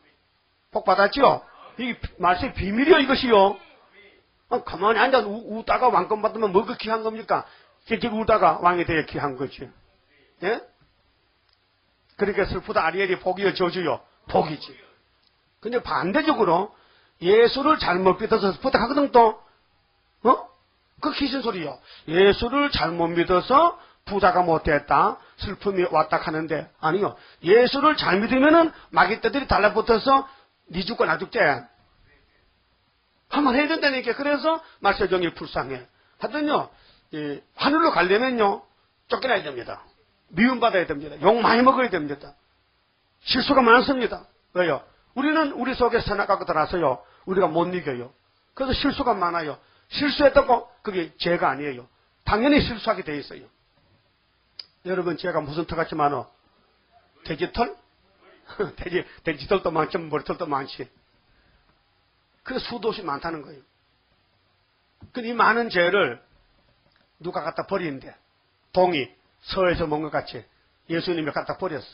Speaker 1: 복 받았죠? 이게 말씀의 비밀이요 이것이요. 가만히 앉아 우다가 왕권 받으면 뭐가 귀한 겁니까? 지금 우다가 왕이 되어 귀한 거지. 예? 그러니까 슬프다 아리엘이 복이요 저주요. 복이지. 근데 반대적으로 예수를 잘못 믿어서 슬프다 하거든 또. 그 귀신 소리요. 예수를 잘못 믿어서 부자가 못됐다. 슬픔이 왔다 하는데 아니요. 예수를 잘 믿으면은 마귀떼들이 달라붙어서 니 죽고 나 죽재. 한번 해야 된다니까. 그래서 말세종이 불쌍해. 하여튼요. 하늘로 가려면요. 쫓겨나야 됩니다. 미움받아야 됩니다. 욕 많이 먹어야 됩니다. 실수가 많습니다. 왜요? 우리는 우리 속에 선악과가 들어와서요. 우리가 못 이겨요. 그래서 실수가 많아요. 실수했다고 그게 죄가 아니에요. 당연히 실수하게 돼 있어요. 여러분 제가 무슨 털 같지만은 돼지털? 돼지털도 많지 머리털도 많지. 그래서 수도 없이 많다는 거예요. 근데 이 많은 죄를 누가 갖다 버리는데 동이 서에서 먹은 것 같이 예수님이 갖다 버렸어.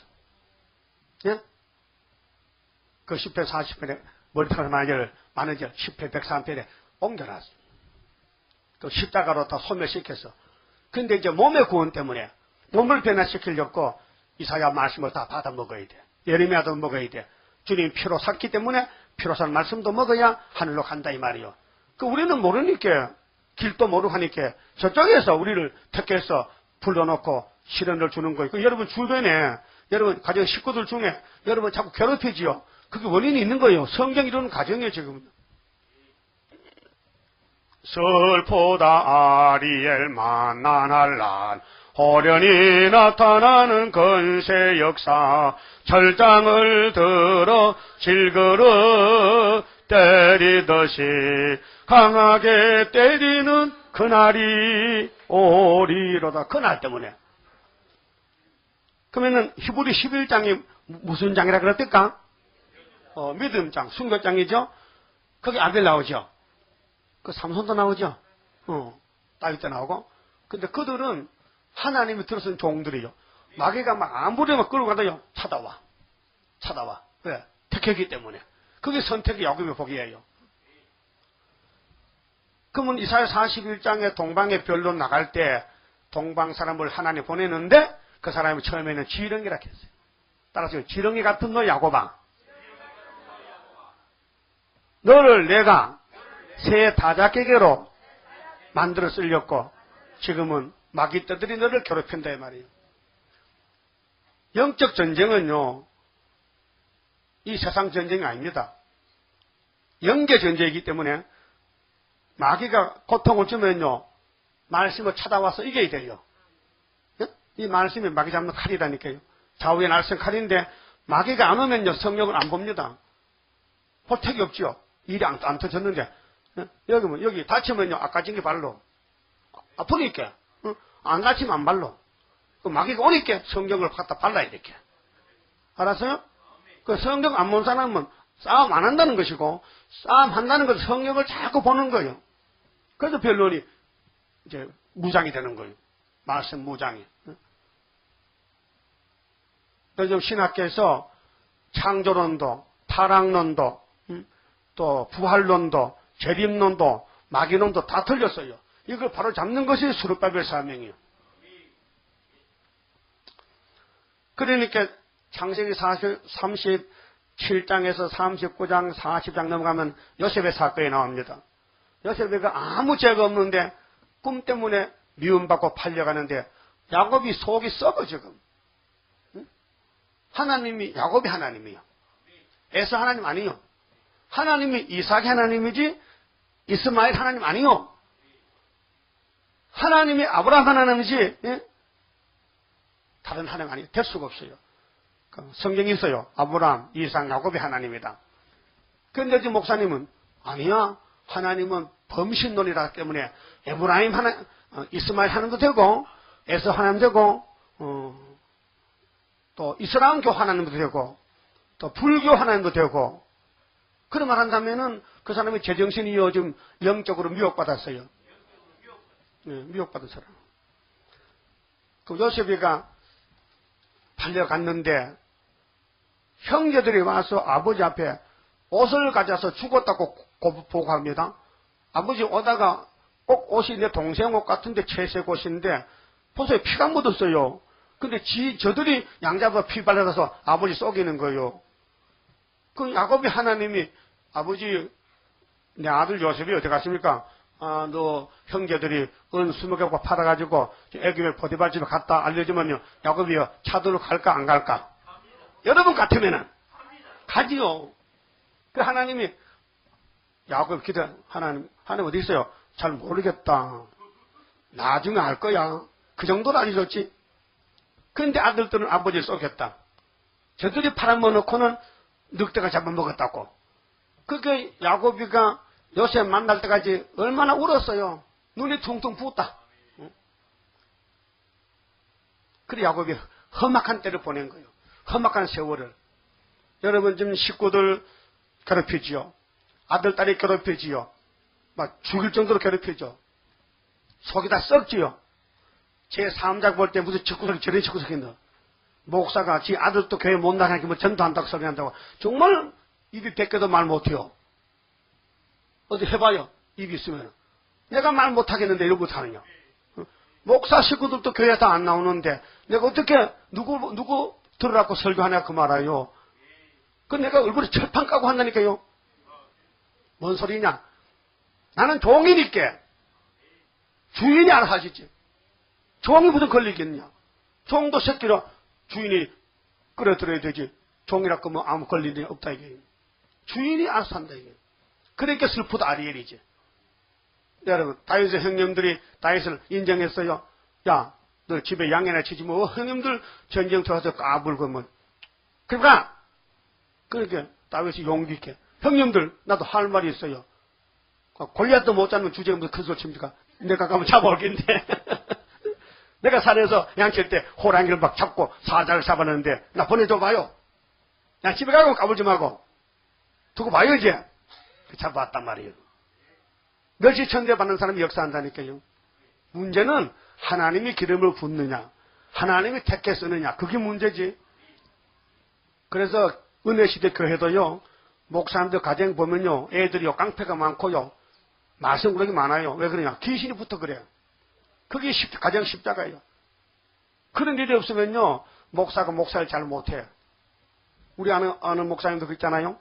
Speaker 1: 예? 그 10편 40편에 머리털 많은 죄 10편 103편에 옮겨놨어. 또 십자가로 다 소멸시켰어. 근데 이제 몸의 구원 때문에 몸을 변화시키려고 이사야 말씀을 다 받아 먹어야 돼. 예레미야도 먹어야 돼. 주님 피로 샀기 때문에 피로 산 말씀도 먹어야 하늘로 간다 이 말이요. 그 우리는 모르니까 길도 모르고 하니까 저쪽에서 우리를 택해서 불러놓고 시련을 주는 거예요. 그 여러분 주변에 여러분 가정 식구들 중에 여러분 자꾸 괴롭히지요. 그게 원인이 있는 거예요. 성경 이루는 가정이에요 지금. 슬프다 아리엘 만난할란 호련히 나타나는 건세 역사 철장을 들어 질그러 때리듯이 강하게 때리는 그날이 오리로다. 그날 때문에. 그러면은 히브리 11장이 무슨 장이라 그랬을까? 믿음장, 순교장이죠? 거기 아벨 나오죠? 그 삼손도 나오죠? 다윗도 나오고. 근데 그들은 하나님이 들어선 종들이요. 마귀가 막 아무리 막 끌고 가다요. 찾아와. 왜? 택했기 때문에. 그게 선택이 야곱의 복이에요. 그러면 이사야 41장에 동방의 별로 나갈 때 동방 사람을 하나님 보내는데 그 사람이 처음에는 지렁이라 했어요. 따라서 지렁이 같은 너 야곱아. 너를 내가 새 다자깨개로 만들어 쓰려고 지금은 마귀떼들이 너를 괴롭힌다 이 말이에요. 영적 전쟁은요. 이 세상 전쟁이 아닙니다. 영계 전쟁이기 때문에 마귀가 고통을 주면요. 말씀을 찾아와서 이겨야 돼요. 이 말씀이 마귀 잡는 칼이라니까요. 좌우에 날선 칼인데 마귀가 안 오면요. 성령을 안 봅니다. 홀택이 없죠. 일이 안 터졌는데 여기 다치면요. 아까 전게 발로 아프니까 안 다치면 안 발로 그 마귀가 오니까 성경을 갖다 발라야 이렇게. 알았어요? 그 성경 안 본 사람은 싸움 안 한다는 것이고 싸움 한다는 것은 성경을 자꾸 보는 거예요. 그래서 변론이 이제 무장이 되는 거예요. 말씀 무장이. 요즘 신학계에서 창조론도 타락론도 또 부활론도 재림론도 마귀론도 다 틀렸어요. 이걸 바로 잡는 것이 스룹바벨 사명이에요. 그러니까 창세기 37장에서 39장 40장 넘어가면 요셉의 사건이 나옵니다. 요셉이가 아무 죄가 없는데 꿈 때문에 미움받고 팔려가는데 야곱이 속이 썩어 지금. 하나님이 야곱이 하나님이요. 에서 하나님 아니요. 하나님이 이삭이 하나님이지 이스마엘 하나님 아니요. 하나님이 아브라함 하나님이지 다른 하나님 아니요. 될 수가 없어요. 성경이 있어요. 아브라함, 이삭, 야곱이 하나님이다. 그런데 지금 목사님은 아니야. 하나님은 범신론이라기 때문에 에브라임 하나, 이스마엘 하나님도 되고 에서 하나님 되고 또 이슬람교 하나님도 되고 또 불교 하나님도 되고 그런 말 한다면은 그 사람이 제정신이 요즘 영적으로 미혹받았어요. 미혹받은 사람. 그 요셉이가 팔려갔는데 형제들이 와서 아버지 앞에 옷을 가져서 죽었다고 보고합니다. 아버지 오다가 꼭 옷이 내 동생 옷 같은데 채색 옷인데 보세요. 피가 묻었어요. 근데 저들이 양잡아 피 발라서 아버지 속이는 거예요. 그 야곱이 하나님이 아버지 내 아들 요셉이 어디 갔습니까? 너 형제들이 은 20개 팔아가지고 애기를 보디발 집에 갔다 알려주면요. 야곱이요. 차도로 갈까 안 갈까? 여러분 같으면은 가지요. 그 하나님이 야곱 기대 하나님 어디 있어요? 잘 모르겠다. 나중에 알 거야. 그 정도는 아니었지. 그런데 아들들은 아버지를 쏘겠다. 저들이 팔아먹어놓고는 늑대가 잡아먹었다고. 그게 야곱이가 요셉 만날 때까지 얼마나 울었어요. 눈이 퉁퉁 부었다. 그래 야곱이 험악한 때를 보낸 거예요. 험악한 세월을. 여러분 지금 식구들 괴롭히지요. 아들 딸이 괴롭히지요. 막 죽일 정도로 괴롭히죠. 속이 다 썩지요. 제 3장 볼 때 무슨 적구석이 저런 적구석이 있나. 목사가 지 아들도 교회 못 나가니까 뭐 전도한다고 소리 한다고. 정말 입이 뺏겨도 말 못해요. 어디 해봐요. 입이 있으면. 내가 말 못하겠는데 이러고 못하느냐. 목사 식구들도 교회 다 안 나오는데 내가 어떻게 누구 들으라고 설교하냐 그 말아요. 그 내가 얼굴에 철판 까고 한다니까요. 뭔 소리냐. 나는 종이니까 주인이 알아서 하시지. 종이 무슨 걸리겠냐. 종도 새끼로 주인이 끌어들여야 되지. 종이라고 뭐 아무 걸리는 일 없다 이게. 주인이 알아서 한다 이게. 그러니까 슬프다 아리엘이지. 여러분, 다윗의 형님들이 다윗을 인정했어요. 야, 너 집에 양이나 치지 뭐, 형님들 전쟁터 가서 까불고 뭐. 그러니까, 그러니까 다윗이 용기 있게, 형님들, 나도 할 말이 있어요. 골리앗도 못 잡는 주제가 무슨 큰 소리 칩니까? 내가 가면 잡아올겠는데. 내가 산에서 양칠 때 호랑이를 막 잡고 사자를 잡았는데, 나 보내줘 봐요. 야, 집에 가고 까불지 말고. 두고 봐요, 이제. 잡아왔단 말이에요. 멸시 천대 받는 사람이 역사한다니까요. 문제는 하나님이 기름을 붓느냐, 하나님이 택해 쓰느냐, 그게 문제지. 그래서 은혜시대 교회도요, 목사님들 가정 보면요, 애들이요, 깡패가 많고요, 말썽꾸러기 많아요. 왜 그러냐? 귀신이 붙어 그래요. 그게 가장 십자가예요. 그런 일이 없으면요, 목사가 목사를 잘 못해요. 우리 아는 목사님도 그랬잖아요.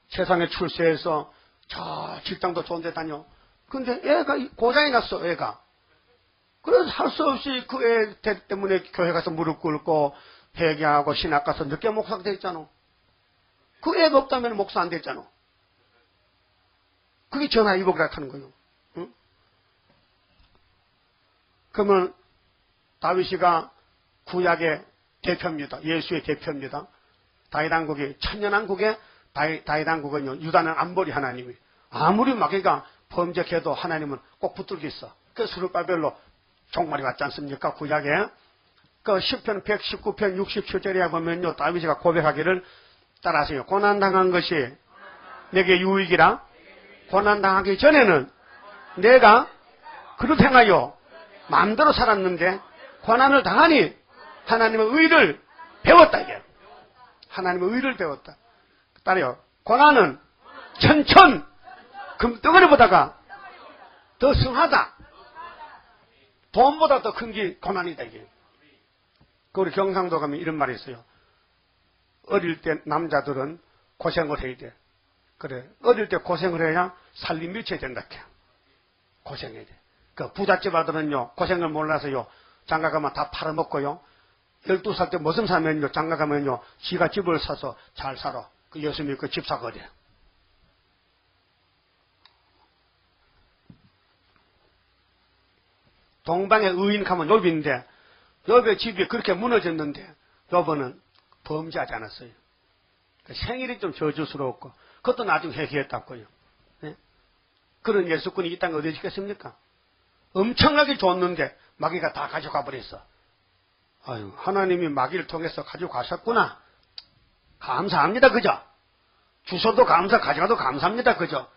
Speaker 1: 세상에 출세해서 저 직장도 좋은 데 다녀. 근데 애가 고장이 났어, 애가. 그래서 할 수 없이 그 애 때문에 교회 가서 무릎 꿇고 회개하고 신학 가서 늦게 목사가 됐잖아. 그 애가 없다면 목사 안 됐잖아. 그게 전화위복이라 하는 거예요. 응? 그러면 다윗이가 구약의 대표입니다. 예수의 대표입니다. 다윗왕국이 천년왕국의 다윗왕국은요, 유다는 안 버리 하나님이. 아무리 마귀가 범죄해도 하나님은 꼭 붙들고 있어. 그래서 스룹바벨로 종말이 왔지 않습니까? 구약에. 그 10편 119편 67절에 보면요, 다윗이가 고백하기를 따라하세요. 고난당한 것이 내게 유익이라. 고난당하기 전에는 내가 그릇 행하여 마음대로 살았는데 고난을 당하니 하나님의 의를 배웠다, 이게. 하나님의 의를 배웠다. 따라요. 고난은 천천 금덩어리보다가 더 승하다. 돈보다 더 큰 게 고난이다, 이게. 그 우리 경상도 가면 이런 말이 있어요. 어릴 때 남자들은 고생을 해야 돼. 그래. 어릴 때 고생을 해야 살림 미쳐야 된다. 고생해야 돼. 그 부잣집 아들은요, 고생을 몰라서요, 장가 가면 다 팔아먹고요. 12살 때 무슨 사면요, 장가 가면요, 지가 집을 사서 잘 살아. 그 예수 믿고 집 사거든. 동방의 의인 가면 욥인데, 욥의 집이 그렇게 무너졌는데, 욥은 범죄하지 않았어요. 생일이 좀 저주스러웠고, 그것도 나중에 회개했다고요. 네? 그런 예수꾼이 이 땅에 어디 있겠습니까? 엄청나게 줬는데 마귀가 다 가져가 버렸어. 아유, 하나님이 마귀를 통해서 가지고 가셨구나. 감사합니다, 그죠? 주셔도 가져가도 감사합니다, 그죠?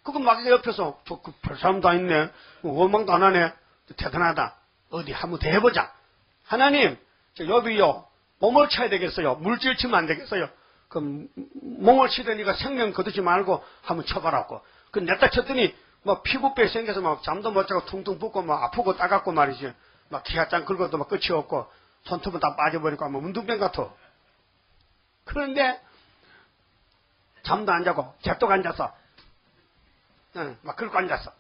Speaker 1: 그거 마귀가 옆에서 별 사람 다 있네, 원망도 안 하네, 대단하다. 어디 한번 더 해보자. 하나님, 저 욥이요, 몸을 쳐야 되겠어요. 물질 치면 안 되겠어요. 그럼 몸을 치더니가 생명 거두지 말고 한번 쳐봐라고. 그 냈다 쳤더니 막 피부뼈 생겨서 막 잠도 못 자고 퉁퉁 붓고 막 아프고 따갑고 말이지. 막 기아짱 긁어도 막 끝이 없고 손톱은 다 빠져버리고 뭐 운동병 같아. 그런데 잠도 안 자고 잽도 앉아서 막 긁고 앉았어.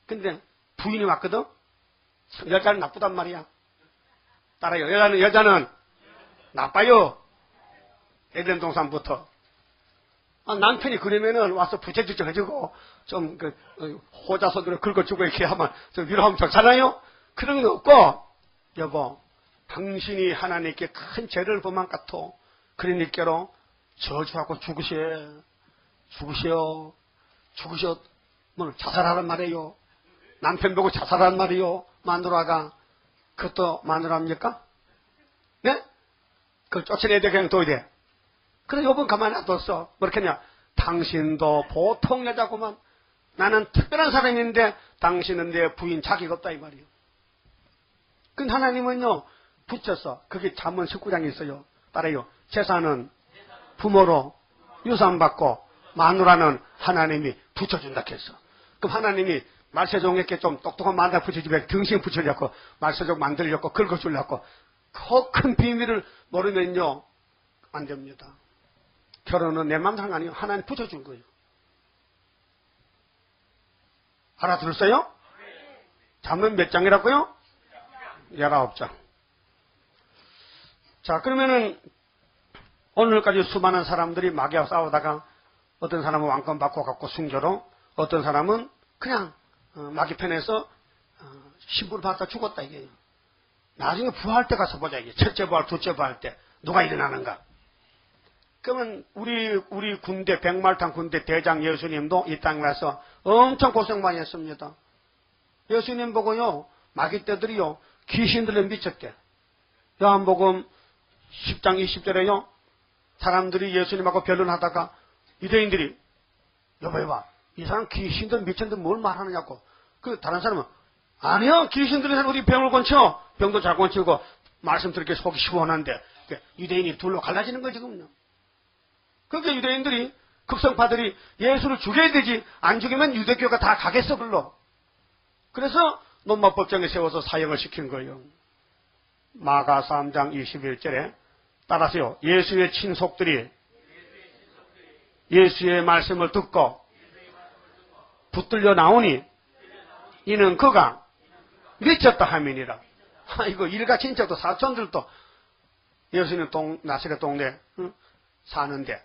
Speaker 1: 근데 부인이 왔거든. 여자는 나쁘단 말이야. 따라요. 여자는 나빠요. 에덴 동산부터. 남편이 그러면은 와서 부채질좀 해주고, 좀, 호자손으로 긁어주고 이렇게 하면, 좀 위로하면 좋잖아요? 그런 거 없고, 여보, 당신이 하나님께 큰 죄를 범한 같아. 그러니까로 저주하고 죽으셔. 뭐, 자살하란 말이에요. 남편 보고 자살하란 말이에요. 마누라가. 그것도 마누라입니까? 네? 그걸 쫓아내야 돼, 그냥 둬야 돼. 그래, 요번 가만히 놔뒀어. 뭐렇게냐? 당신도 보통 여자구만. 나는 특별한 사람인데, 당신은 내 부인 자기가 없다, 이 말이에요. 근데 하나님은요, 붙였어. 그게 잠언 19장에 있어요. 따라요. 재산은 부모로 유산받고, 마누라는 하나님이 붙여준다 했어. 그럼 하나님이 말세종에게 좀 똑똑한 마누라 붙여주고, 등신 붙여주려고, 말세종 만들려고, 긁어주려고, 그 큰 비밀을 모르면요, 안 됩니다. 결혼은 내 맘 상관이요. 하나님 붙여준 거예요. 알아들었어요? 잠언 몇 장이라고요? 19장. 자, 그러면은 오늘까지 수많은 사람들이 마귀와 싸우다가 어떤 사람은 왕권 받고 갖고 순교로, 어떤 사람은 그냥 마귀편에서 신부를 받다 죽었다 이게. 나중에 부활 때 가서 보자 이게. 첫째 부활, 둘째 부활 때 누가 일어나는가. 그러면 우리 군대 백말탄 군대 대장 예수님도 이 땅에 와서 엄청 고생 많이 했습니다. 예수님 보고요 마귀떼들이요 귀신들에 미쳤대. 요한복음 10장 20절에요 사람들이 예수님하고 변론하다가 유대인들이 여봐 이 사람 귀신들 미쳤는데 뭘 말하느냐고. 그 다른 사람은 아니요 귀신들이 우리 병을 고쳐 병도 잘 고치고 말씀 들을게 속이 시원한데 유대인이 둘로 갈라지는 거지 지금요. 그러니까 유대인들이 극성파들이 예수를 죽여야 되지 안 죽이면 유대교가 다 가겠어 글로. 그래서 논마법정에 세워서 사형을 시킨 거예요. 마가 3장 21절에 따라서요 예수의 친속들이 예수의 말씀을 듣고 붙들려 나오니 이는 그가 미쳤다 하민이라. 이거 일가친 척도 사촌들도 예수님 나사렛 동네 사는데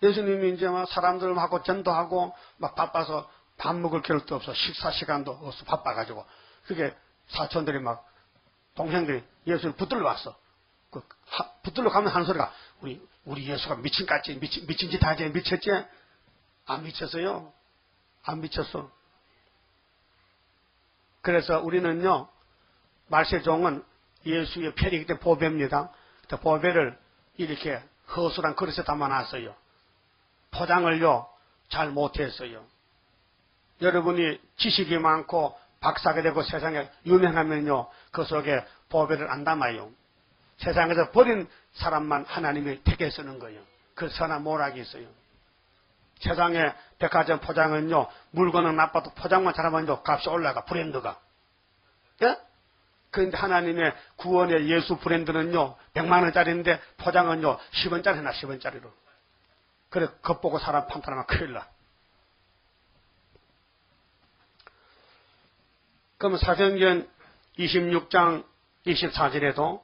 Speaker 1: 예수님이 이제 막 사람들하고 전도하고 막 바빠서 밥 먹을 겨를도 없어. 식사 시간도 없어. 바빠가지고. 그게 사촌들이 막 동생들이 예수를 붙들러 왔어. 붙들러 가면 하는 소리가 우리 예수가 미친 짓 하지 미쳤지? 안 미쳤어요. 안 미쳤어. 그래서 우리는요 말세종은 예수의 편이기 때문에 보배입니다. 보배를 이렇게 허술한 그릇에 담아놨어요. 포장을요 잘 못했어요. 여러분이 지식이 많고 박사가 되고 세상에 유명하면요 그 속에 보배를 안 담아요. 세상에서 버린 사람만 하나님이 택해 쓰는 거예요. 그 선한 모락이 있어요. 세상에 백화점 포장은요 물건은 나빠도 포장만 잘하면 값이 올라가. 브랜드가. 예? 그런데 하나님의 구원의 예수 브랜드는요 100만 원짜리인데 포장은요 10원짜리 해놔. 10원짜리로. 그래 겉보고 사람 판단하면 큰일 나. 그럼 사도행전 26장 24절에도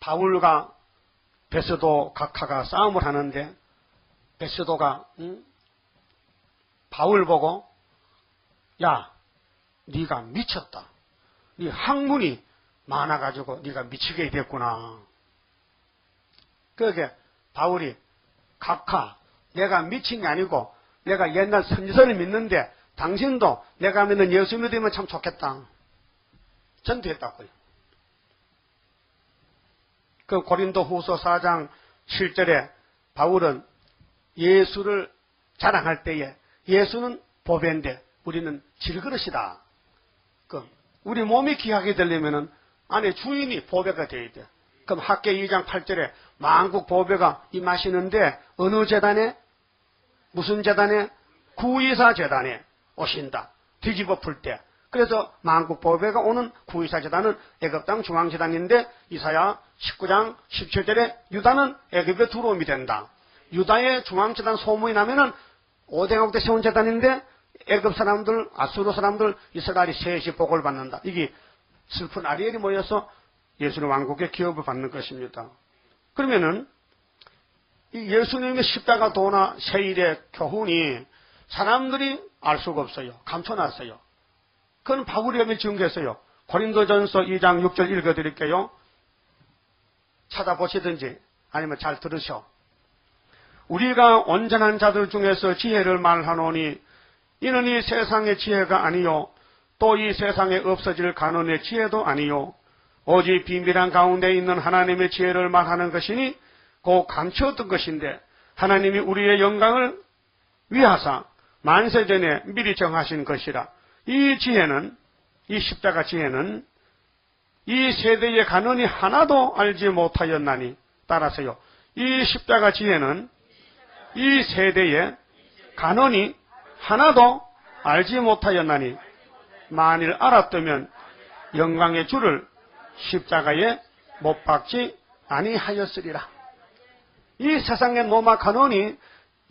Speaker 1: 바울과 베스도 각하가 싸움을 하는데 베스도가 바울 보고 야 네가 미쳤다. 네 학문이 많아가지고 네가 미치게 됐구나. 그게 바울이 각하 내가 미친 게 아니고 내가 옛날 선지서를 믿는데 당신도 내가 믿는 예수 믿으면 참 좋겠다. 전도했다고요. 그 고린도 후서 4장 7절에 바울은 예수를 자랑할 때에 예수는 보배인데 우리는 질그릇이다. 우리 몸이 귀하게 되려면은 안에 주인이 보배가 되어야 돼. 그럼 학계 2장 8절에 만국 보배가 임하시는데 어느 재단에? 무슨 재단에? 구의사 재단에 오신다. 뒤집어 풀 때. 그래서 만국 보배가 오는 구의사 재단은 애굽 땅 중앙 재단인데 이사야 19장 17절에 유다는 애굽의 두로움이 된다. 유다의 중앙 재단 소문이 나면은 오대국 때 세운 재단인데 애굽 사람들, 아수르 사람들, 이스라엘이 셋이 복을 받는다. 이게 슬픈 아리엘이 모여서 예수님 왕국의 기업을 받는 것입니다. 그러면은 이 예수님의 십자가 도나 세일의 교훈이 사람들이 알 수가 없어요. 감춰놨어요. 그건 바울이 증거했어요. 고린도전서 2장 6절 읽어드릴게요. 찾아보시든지 아니면 잘 들으셔. 우리가 온전한 자들 중에서 지혜를 말하노니 이는 이 세상의 지혜가 아니요 또 이 세상에 없어질 간원의 지혜도 아니요 오직 비밀한 가운데 있는 하나님의 지혜를 말하는 것이니 곧 감추었던 것인데 하나님이 우리의 영광을 위하사 만세전에 미리 정하신 것이라. 이 지혜는, 이 십자가 지혜는 이 세대의 간원이 하나도 알지 못하였나니. 따라서요, 이 십자가 지혜는 이 세대의 간원이 하나도 알지 못하였나니 만일 알았다면 영광의 주를 십자가에 못 박지 아니하였으리라. 이 세상의 노마 간원이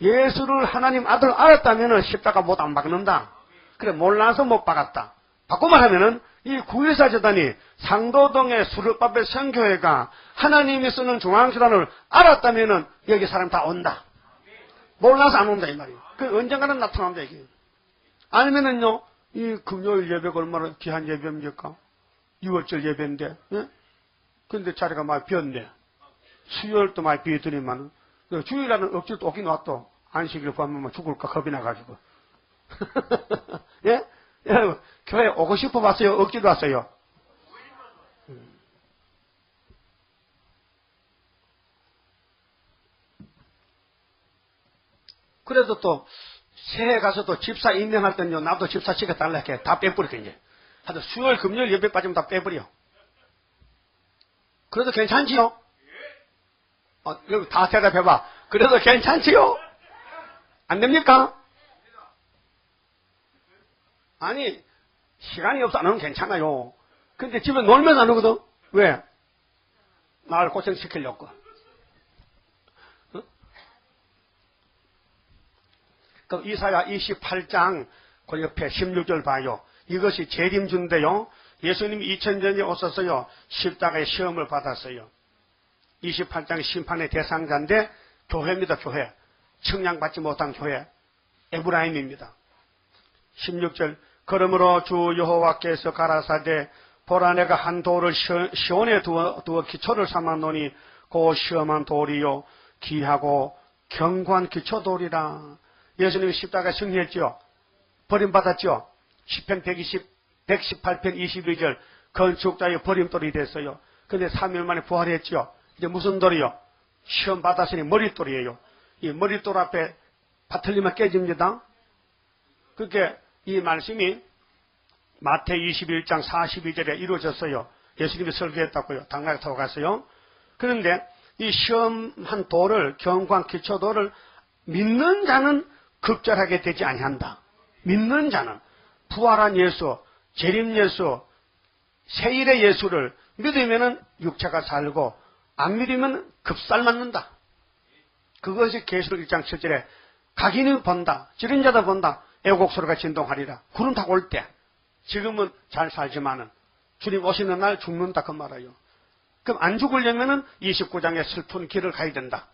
Speaker 1: 예수를 하나님 아들 알았다면 십자가 못 안 박는다. 그래 몰라서 못 박았다. 바꿔 말하면은 이 구의사 재단이 상도동의 수르바벨 선교회가 하나님이 쓰는 중앙재단을 알았다면은 여기 사람 다 온다. 몰라서 안 온다 이 말이에요. 그 언젠가는 나타난다 이게. 알면은요, 이 금요일 예배가 얼마나 귀한 예배입니까? 6월절 예배인데, 예? 근데 자리가 많이 비었네. 수요일도 많이 비더니만, 주일날은 억지로 또 오긴 왔또. 안식일 구하면 죽을까 겁이 나가지고. 예? 여러분, 교회 오고 싶어 왔어요? 억지로 왔어요? 그래도 또, 새해 가서 또 집사 임명할 때는요, 나도 집사 시켜달라 이렇게 다 빼버리겠네. 하여튼 수요일, 금요일 예배 빠지면 다 빼버려. 그래도 괜찮지요? 여기 다 대답해봐. 그래도 괜찮지요? 안 됩니까? 아니, 시간이 없어 안 오면 괜찮아요. 근데 집에 놀면 안 오거든? 왜? 나를 고생시키려고. 어? 그럼 이사야 28장 그 옆에 16절 봐요. 이것이 재림주인데요. 예수님이 2000년에 오셨어요. 십자가의 시험을 받았어요. 28장 심판의 대상자인데 교회입니다. 교회. 청량받지 못한 교회. 에브라임입니다. 16절 그러므로 주 여호와께서 가라사대 보라 내가 한 돌을 시온에 두어 기초를 삼았노니 그 시험한 돌이요 귀하고 견고한 기초돌이라. 예수님이 십자가에 승리했죠. 버림받았죠. 시편 118편 22절 건축자의 버림돌이 됐어요. 근데 3일 만에 부활했죠. 이제 무슨 돌이요? 시험 받았으니 머릿돌이에요. 이 머릿돌 앞에 바틀리면 깨집니다. 그렇게 이 말씀이 마태 21장 42절에 이루어졌어요. 예수님이 설교했다고요. 당나귀 타고 갔어요. 그런데 이 시험한 돌을, 견고한 기초돌을 믿는 자는 극절하게 되지 아니한다. 믿는 자는 부활한 예수, 재림 예수, 세일의 예수를 믿으면은 육체가 살고 안 믿으면 급살 맞는다. 그것이 계시록 1장 7절에 각인이 본다. 지른 자도 본다. 애곡소리가 진동하리라. 구름 타고 올 때. 지금은 잘 살지만은 주님 오시는 날 죽는다 그 말이에요. 그럼 안 죽으려면은 29장의 슬픈 길을 가야 된다.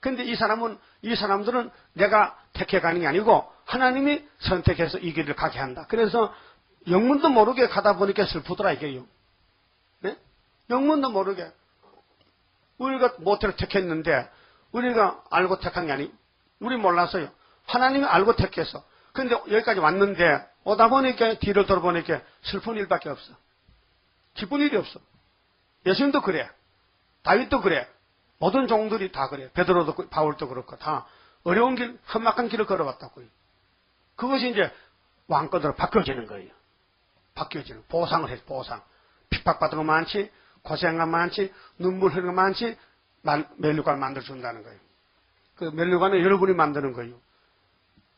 Speaker 1: 근데 이 사람들은 내가 택해가는 게 아니고 하나님이 선택해서 이 길을 가게 한다. 그래서 영문도 모르게 가다 보니까 슬프더라 이게요. 네? 영문도 모르게. 우리가 모태를 택했는데 우리가 알고 택한 게 아니, 우리 몰랐어요. 하나님이 알고 택해서. 근데 여기까지 왔는데 오다 보니까 뒤를 돌아보니까 슬픈 일밖에 없어. 기쁜 일이 없어. 예수님도 그래. 다윗도 그래. 모든 종들이 다 그래. 베드로도 바울도 그렇고 다 어려운 길, 험악한 길을 걸어왔다고요. 그것이 이제 왕권으로 바뀌어지는 거예요. 바뀌어지는 보상을 해서 보상. 핍박받은 거 많지, 고생한 거 많지, 눈물 흐르는 거 많지, 면류관을 만들어준다는 거예요. 그 면류관은 여러분이 만드는 거예요.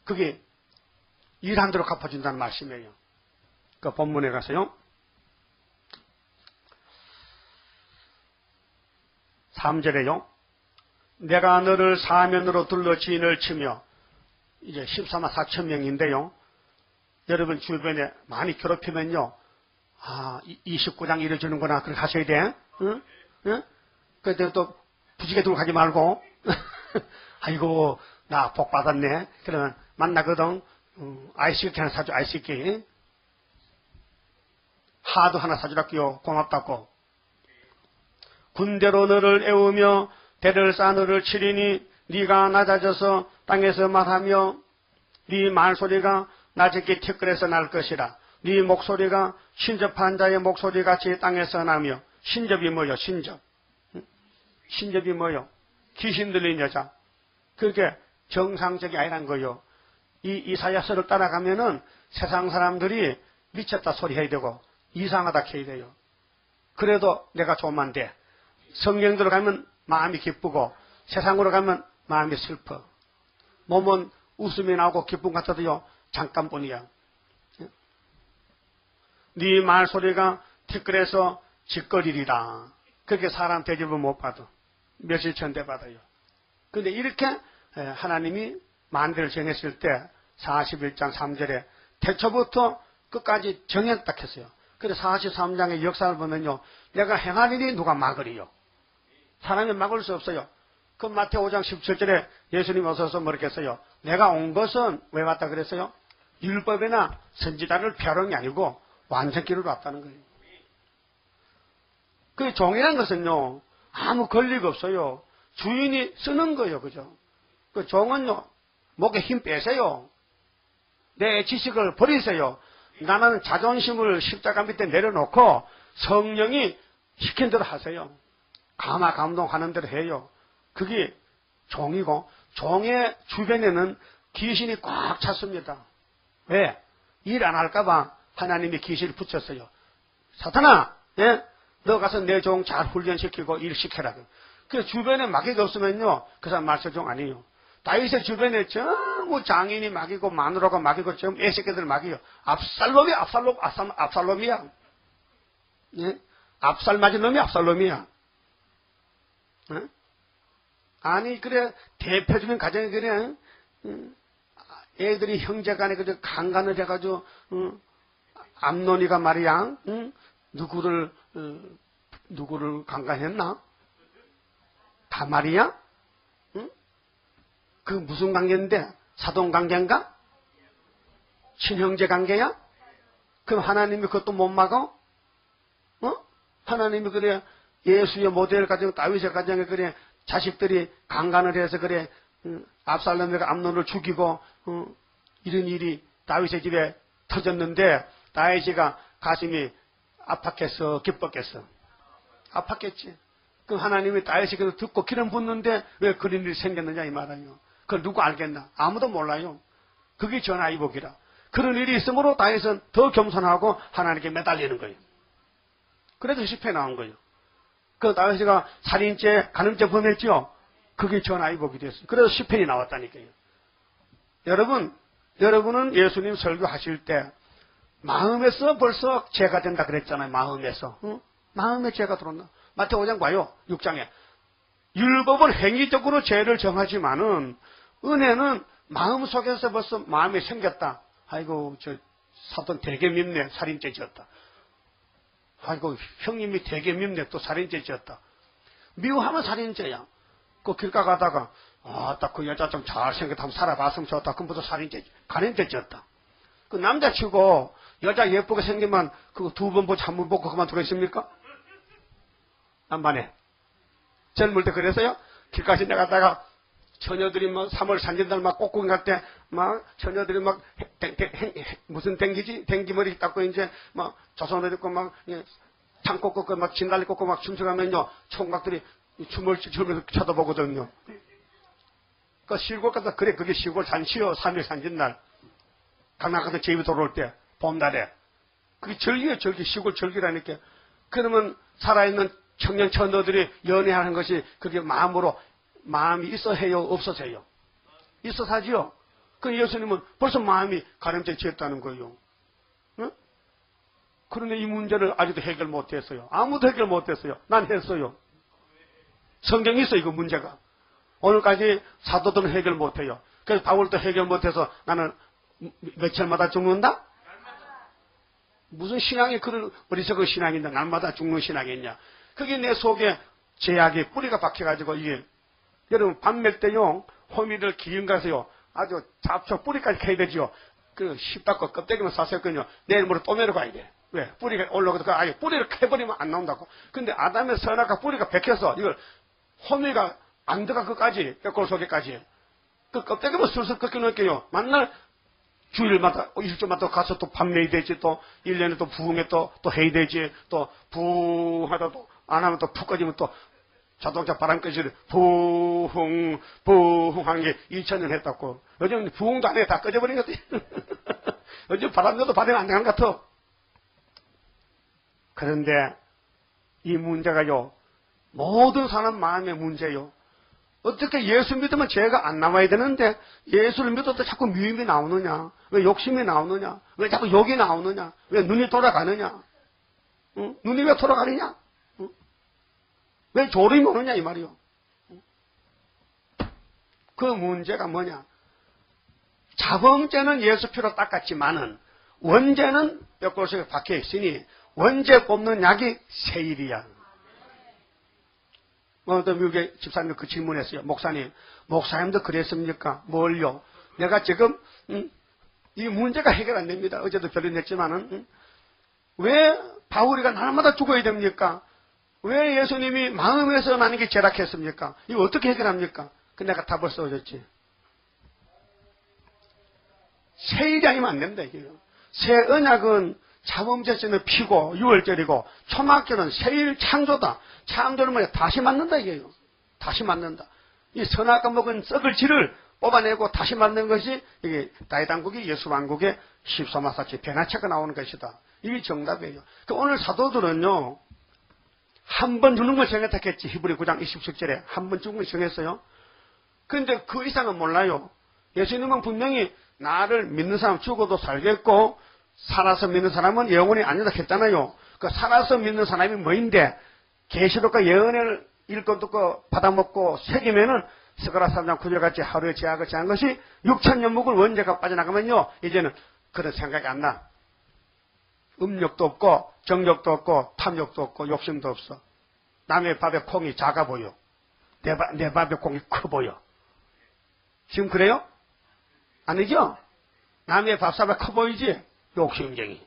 Speaker 1: 그게 일한 대로 갚아준다는 말씀이에요. 그 본문에 가서요. 3절에요. 내가 너를 사면으로 둘러 지인을 치며 이제 14만 4천 명인데요. 여러분 주변에 많이 괴롭히면요. 29장 이루어지는구나. 그렇게 하셔야 돼. 응? 응? 그때 또 부지게 두고 가지 말고 아이고 나 복 받았네. 그러면 만나거든. 아이스크림 하나 사줘. 아이스크림. 하도 하나 사주라고요. 고맙다고. 군대로 너를 애우며 대를 쌓아 너를 치리니 네가 낮아져서 땅에서 말하며 네 말소리가 낮게 티끌에서 날 것이라. 네 목소리가 신접한 자의 목소리같이 땅에서 나며. 신접이 뭐요? 신접. 신접이 뭐요? 귀신 들린 여자. 그게 정상적이 아니란 거요. 이 이사야서를 따라가면은 세상 사람들이 미쳤다 소리 해야 되고 이상하다 해야 돼요. 그래도 내가 좋으면 돼. 성경대로 가면 마음이 기쁘고 세상으로 가면 마음이 슬퍼. 몸은 웃음이 나오고 기쁨 같아도요 잠깐뿐이야. 네 말소리가 티끌에서 짓거리리라. 그렇게 사람 대접을 못 받아. 며칠 전대 받아요. 근데 이렇게 하나님이 만대를 정했을 때 41장 3절에 태초부터 끝까지 정했다 했어요. 그래서 43장의 역사를 보면요. 내가 행하리니 누가 막으리요. 사람이 막을 수 없어요. 그 마태오 5장 17절에 예수님 오셔서 뭐랬겠어요? 내가 온 것은 왜 왔다 그랬어요? 율법이나 선지자를 폐하는 게 아니고 완성기로 왔다는 거예요. 그 종이라는 것은요, 아무 권리가 없어요. 주인이 쓰는 거예요. 그죠? 그 종은요, 목에 힘 빼세요. 내 지식을 버리세요. 나는 자존심을 십자가 밑에 내려놓고 성령이 시킨 대로 하세요. 감화 감동하는 대로 해요. 그게 종이고, 종의 주변에는 귀신이 꽉 찼습니다. 왜? 일 안 할까봐 하나님이 귀신을 붙였어요. 사탄아, 예? 너 가서 내 종 잘 훈련시키고 일 시켜라. 그 주변에 마귀가 없으면요, 그 사람 말세종 아니에요. 다윗의 주변에 전부 장인이 마귀고 마누라가 마귀고 전부 애새끼들 마귀요. 압살롬이야. 예? 압살 맞은 놈이 압살롬이야. 예? 아니 그래 대표적인 가정이 그래 애들이 형제간에 그저 강간을 해가지고 암논이가 말이야 누구를 강간했나? 다말이야? 그 무슨 관계인데? 사돈 관계인가? 친형제 관계야? 그럼 하나님이 그것도 못 막어? 하나님이 그래 예수의 모델 가정 다윗의 가정에 그래 자식들이 강간을 해서 그래 압살롬이가 암논을 죽이고 이런 일이 다윗의 집에 터졌는데 다윗이가 가슴이 아팠겠어 기뻤겠어? 아팠겠지. 그럼 하나님이 다윗이 그래서 듣고 기름 붓는데 왜 그런 일이 생겼느냐 이 말이에요. 그걸 누구 알겠나? 아무도 몰라요. 그게 전화위복이라. 그런 일이 있으므로 다윗은 더 겸손하고 하나님께 매달리는 거예요. 그래서 시편에 나온 거예요. 그 다윗이가 살인죄, 간음죄 범했죠. 그게 전화위복이 됐어요. 그래서 시편이 나왔다니까요. 여러분은 예수님 설교하실 때 마음에서 벌써 죄가 된다 그랬잖아요. 마음에서. 마음에 죄가 들어온다. 마태오 5장 봐요. 6장에. 율법은 행위적으로 죄를 정하지만은 은혜는 마음속에서 벌써 마음이 생겼다. 아이고 저 사돈 되게 밉네. 살인죄 지었다. 아이고 형님이 되게 밉네. 또 살인죄 지었다. 미워하면 살인죄야. 그 길가 가다가 딱 그 여자 좀 잘생겼다 한번 살아봤으면 좋다. 그럼부터 살인죄 간음죄 지었다. 그 남자치고 여자 예쁘게 생기면 그거 두 번 보고 한 번 보고 그만 들어있습니까? 안 반해. 젊을 때 그래서요. 길가시 내가다가 처녀들이 뭐 3월 산진달 막 꽃구경 갈 때 막 처녀들이 막 무슨 댕기머리 닦고 이제 막 조선옷 입고 막 창꽃 꽂고 막 진달래 꽂고 막 춤춰가면요 총각들이 춤을 추면서 쳐다보거든요. 그 시골 가서 그래 그게 시골 산시요 3일 산진날 강남 가서 제비 돌아올 때 봄날에 그게 절기예요. 절기 시골 절기라니까. 그러면 살아있는 청년 처녀들이 연애하는 것이 그게 마음이 있어 해요? 없어서 해요? 있어서 하지요? 그 예수님은 벌써 마음이 가늠죄 지었다는 거예요. 응? 그런데 이 문제를 아직도 해결 못했어요. 아무도 해결 못했어요. 난 했어요. 성경이 있어 이거 문제가. 오늘까지 사도들은 해결 못해요. 그래서 바울도 해결 못해서 나는 며칠마다 죽는다? 무슨 신앙이 그런 어리석은 신앙인데 날마다 죽는 신앙이냐. 그게 내 속에 제약의 뿌리가 박혀가지고 이게 여러분 밤 멜 때요 호미를 기름 가서요 아주 잡초 뿌리까지 캐야 되지요. 그 씹닫고 껍데기만 쌌었거든요. 내일 모레 또 메러 가야 돼. 왜? 뿌리가 올라오거든. 아예 뿌리를 캐버리면 안 나온다고. 근데 아담의 선악과 뿌리가 박혀서 이걸 호미가 안 들어가 그까지 뼈골 속에까지 그 껍데기만 슬슬 꺾여놓을게요. 만날 주일마다 일주일마다 가서 또 밤내야 되지. 또 1년에 또 부흥에 또 해야 되지. 또 부흥하다 또 안 하면 또 푹 꺼지면 또 자동차 바람까지 부흥한 게 2000년 했다고. 요즘 부흥도 안 해. 다 꺼져버린 것 같아. 요즘 바람도 반응 안 되는 것 같아. 그런데 이 문제가요. 모든 사람 마음의 문제요. 어떻게 예수 믿으면 죄가 안 나와야 되는데 예수를 믿어도 자꾸 미움이 나오느냐. 왜 욕심이 나오느냐. 왜 자꾸 욕이 나오느냐. 왜 눈이 돌아가느냐. 응? 눈이 왜 돌아가느냐. 응? 왜 졸음이 오느냐 이 말이요. 그 문제가 뭐냐. 자범죄는 예수 피로 닦았지만은 원죄는 뼈골 속에 박혀 있으니 원죄 뽑는 약이 세일이야. 또 미국의 집사님도 그 질문했어요. 목사님도 그랬습니까? 뭘요? 내가 지금 이 문제가 해결 안 됩니다. 어제도 결론냈지만은 왜 바울이가 날마다 죽어야 됩니까? 왜 예수님이 마음에서 나는 게 제락했습니까? 이거 어떻게 해결합니까? 그 내가 답을 써줬지. 새 일이 아니면 안 된다 이게요. 새 언약은 자범제시는 피고 6월절이고 초막절은 새일 창조다. 창조는 뭐야? 다시 만든다 이게요. 다시 만든다. 이 선악과 먹은 썩을 질을 뽑아내고 다시 만든 것이 이게 다윗왕국이 예수왕국의 십소마사치 변화체가 나오는 것이다. 이게 정답이에요. 오늘 사도들은요. 한 번 죽는 걸 정했다겠지. 히브리 9장 27절에 한 번 죽는 걸 정했어요. 그런데 그 이상은 몰라요. 예수님은 분명히 나를 믿는 사람 죽어도 살겠고 살아서 믿는 사람은 영원히 아니다 했잖아요. 그 살아서 믿는 사람이 뭐인데 계시록과 예언을 읽고 듣고 받아먹고 새기면은 스가랴 3장 9절같이 하루에 제약을 제한 것이 6,000년 묵을 원죄가 빠져나가면요. 이제는 그런 생각이 안 나. 음욕도 없고 정욕도 없고 탐욕도 없고 욕심도 없어. 남의 밥에 콩이 작아 보여. 내 밥에 콩이 커 보여. 지금 그래요? 아니죠? 남의 밥삽에 커 보이지? 욕심쟁이.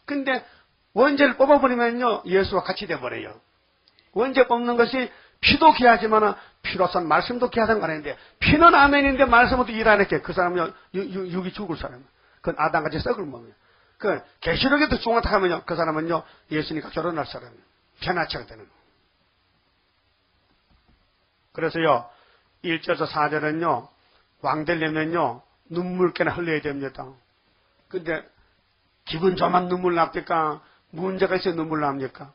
Speaker 1: 근데 원죄를 뽑아버리면요. 예수와 같이 돼버려요. 원죄 뽑는 것이 피도 귀하지만 피로선 말씀도 귀하다는 거 아닌데 피는 아멘인데 말씀은 또 일 안 했게. 그 사람은 육이 죽을 사람. 그건 아담같이 썩을 몸이에요. 그 계시록에도 중앙탁 하면요. 그 사람은요. 예수님과 결혼할 사람이에요. 변화체가 되는 거예요. 그래서요. 1절에서 4절은요. 왕 되려면요. 눈물께나 흘려야 됩니다. 근데 기분 좋으면 눈물 납니까? 문제가 있어야 눈물 납니까?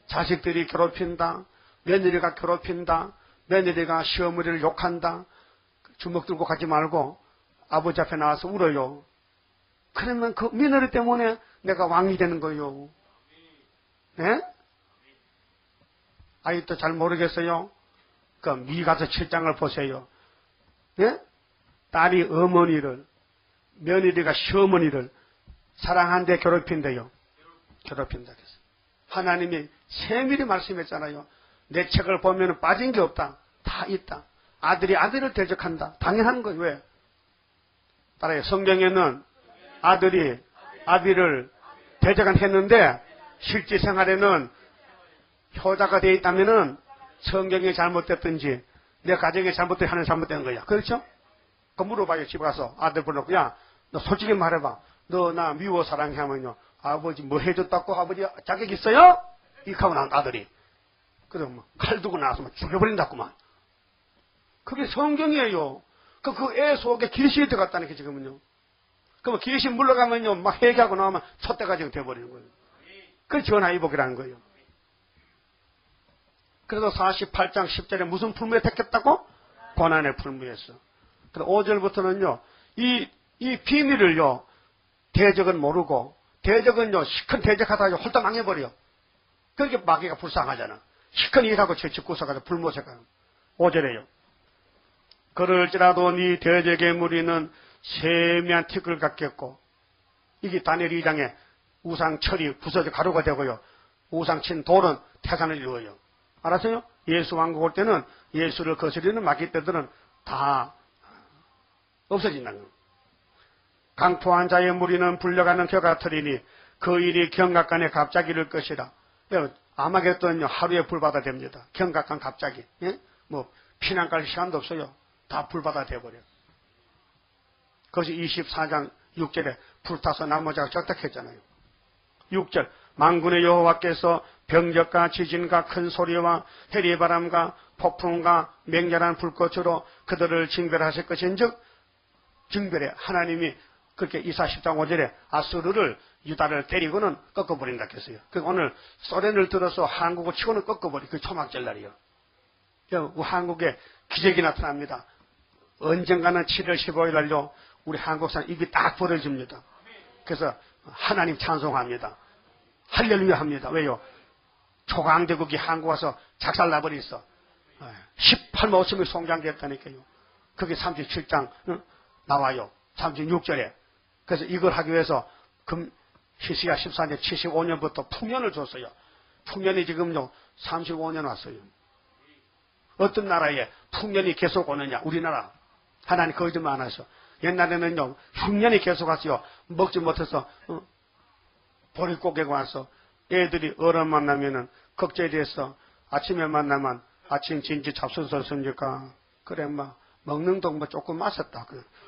Speaker 1: 자식들이 괴롭힌다. 며느리가 괴롭힌다. 며느리가 시어머니를 욕한다. 주먹 들고 가지 말고 아버지 앞에 나와서 울어요. 그러면 그 며느리 때문에 내가 왕이 되는 거예요. 예? 아직도 잘 모르겠어요. 그 미가서 7장을 보세요. 예? 딸이 어머니를, 며느리가 시어머니를 사랑한데 괴롭힌대요. 괴롭힌다 그랬어요. 하나님이 세밀히 말씀했잖아요. 내 책을 보면 빠진 게 없다. 다 있다. 아들이 아들을 대적한다. 당연한 거예요. 왜? 따라요. 성경에는 아들이 아비를 대적했는데 실제 생활에는 효자가 되어 있다면은 성경이 잘못됐든지 내 가정이 잘못된 하는 잘못된 거야. 그렇죠? 그 물어봐요. 집에 가서 아들 불러고 야, 너 솔직히 말해봐. 너 나 미워 사랑해 하면요. 아버지 뭐 해줬다고 아버지 자격 있어요? 이렇게 하고 나온 아들이. 그럼 뭐 칼 두고 나와서 막 죽여버린다구만. 그게 성경이에요. 그 애 속에 귀신이 들어갔다는 게 지금은요. 그럼 귀신 물러가면요. 막 회개하고 나오면 촛대가지고 돼버리는 거예요. 그게 전화위복이라는 거예요. 그래서 48장 10절에 무슨 풀무에 택했다고? 고난의 풀무에서. 그래서 5절부터는요. 이 비밀을요. 대적은 모르고 대적은요. 시큰 대적하다가 홀딱 망해버려. 그렇게 마귀가 불쌍하잖아. 시큰 일하고 저집 구석가서 불못에 가요. 5절에요. 그럴지라도 네 대적의 무리는 세미한 티끌 같겠고 이게 다니엘 2장에 우상 철이 부서져 가루가 되고요. 우상 친 돌은 태산을 이루어요. 알았어요? 예수 왕국 올 때는 예수를 거스리는 마귀 떼들은 다 없어진다는 거예요. 강포한 자의 무리는 불려가는 겨 같으리니 그 일이 경각간에 갑자기 이를 것이라. 아마겟돈은요 하루에 불바다 됩니다. 경각간 갑자기. 예? 뭐 피난 갈 시간도 없어요. 다 불바다 돼버려요. 그것이 24장 6절에 불타서 나머지가 적탁했잖아요. 6절 만군의 여호와께서 병적과 지진과 큰 소리와 해리바람과 폭풍과 맹렬한 불꽃으로 그들을 징벌하실 것인즉 징벌에 하나님이 그렇게 이사 10장 5절에 아수르를 유다를 데리고는 꺾어버린다 했어요. 그러니까 오늘 소련을 들어서 한국을 치고는 꺾어버리 그 초막절 날이요. 한국에 기적이 나타납니다. 언젠가는 7월 15일 날요 우리 한국산 입이 딱 벌어집니다. 그래서 하나님 찬송합니다. 할렐루야 합니다. 왜요? 초강대국이 한국 와서 작살나버렸어. 18만 5천명이 송장됐다니까요. 그게 37장 나와요. 36절에. 그래서 이걸 하기 위해서 히스기야 14년 75년부터 풍년을 줬어요. 풍년이 지금요 35년 왔어요. 어떤 나라에 풍년이 계속 오느냐? 우리나라. 하나님 거짓말 안 하셔. 옛날에는요, 흉년이 계속 왔어요. 먹지 못해서, 보릿고개가 와서 애들이 어른 만나면은 걱정이 돼서 아침에 만나면 아침 진지 잡수셨습니까? 그래, 먹는 동뭐 조금 마셨다.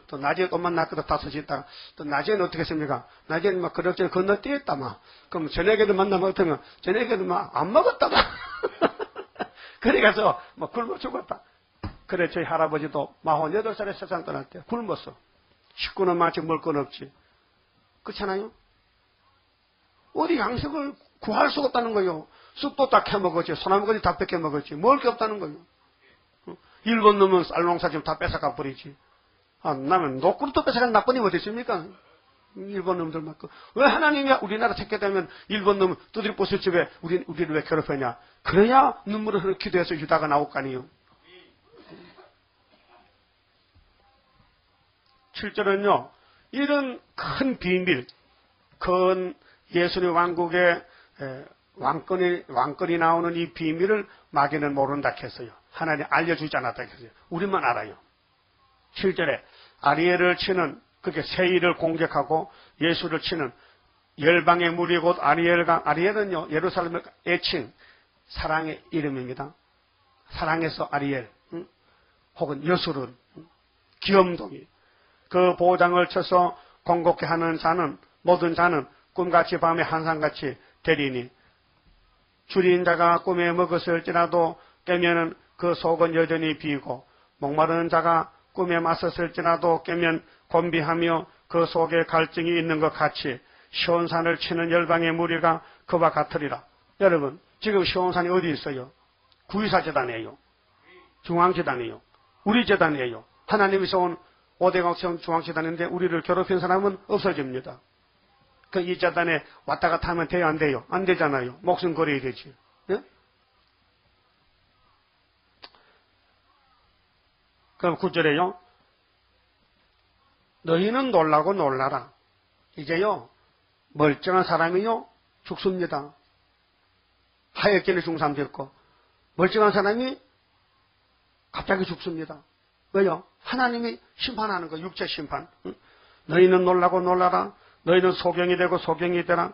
Speaker 1: 또 낮에 또 만났거든, 5시 있다가. 또 낮에는 어떻게 했습니까? 낮에는 그럭저럭 건너뛰었다, 그럼 저녁에도 만나면 어떠면, 저녁에도 안 먹었다, 그래가서, 굶어 죽었다. 그래, 저희 할아버지도 48살에 세상 떠날 때 굶었어. 식구는 마치 먹을 건 없지. 그렇잖아요? 어디 양식을 구할 수가 없다는 거예요. 쑥도 다 캐먹었지, 소나무까지 다 뺏겨먹었지. 먹을 게 없다는 거예요. 일본 놈은 쌀농사 지금 다 뺏어가 버리지. 나면 노크루도 뺏어간 나쁜 놈이 어디 있습니까? 일본 놈들 맞고. 왜 하나님이 우리나라 택했다면 일본 놈 두드리 부술 집에 우리를 왜 괴롭히냐? 그래야 눈물을 흘려 기도해서 유다가 나올 거 아니에요. 7절은요, 이런 큰 비밀, 큰 예수님 왕국의 왕권이 나오는 이 비밀을 마귀는 모른다 했어요. 하나님 알려주지 않았다 했어요. 우리만 알아요. 7절에 아리엘을 치는, 그렇게 세일을 공격하고 예수를 치는 열방의 무리 곧 아리엘은요, 예루살렘의 애칭, 사랑의 이름입니다. 사랑에서 아리엘, 혹은 여술은, 귀염둥이. 그 보장을 쳐서 공곡해 하는 자는, 모든 자는 꿈같이 밤에 한상같이 되리니, 줄인 자가 꿈에 먹었을지라도 깨면은 그 속은 여전히 비고, 목마른 자가 꿈에 맞섰을지라도 깨면 곤비하며 그 속에 갈증이 있는 것 같이 시온산을 치는 열방의 무리가 그와 같으리라. 여러분, 지금 시온산이 어디 있어요? 구유사재단이에요. 중앙재단이에요. 우리 재단이에요. 하나님에서 온 오대각성 중앙재단인데 우리를 괴롭힌 사람은 없어집니다. 이 재단에 왔다 갔다 하면 돼요, 안 돼요? 안 되잖아요. 목숨 걸어야 되지. 예? 그럼 9절에요. 너희는 놀라고 놀라라. 이제요, 멀쩡한 사람이요, 죽습니다. 하얗게는 중삼됐고, 멀쩡한 사람이 갑자기 죽습니다. 왜요? 하나님이 심판하는 거, 육체 심판. 너희는 놀라고 놀라라. 너희는 소경이 되고 소경이 되라.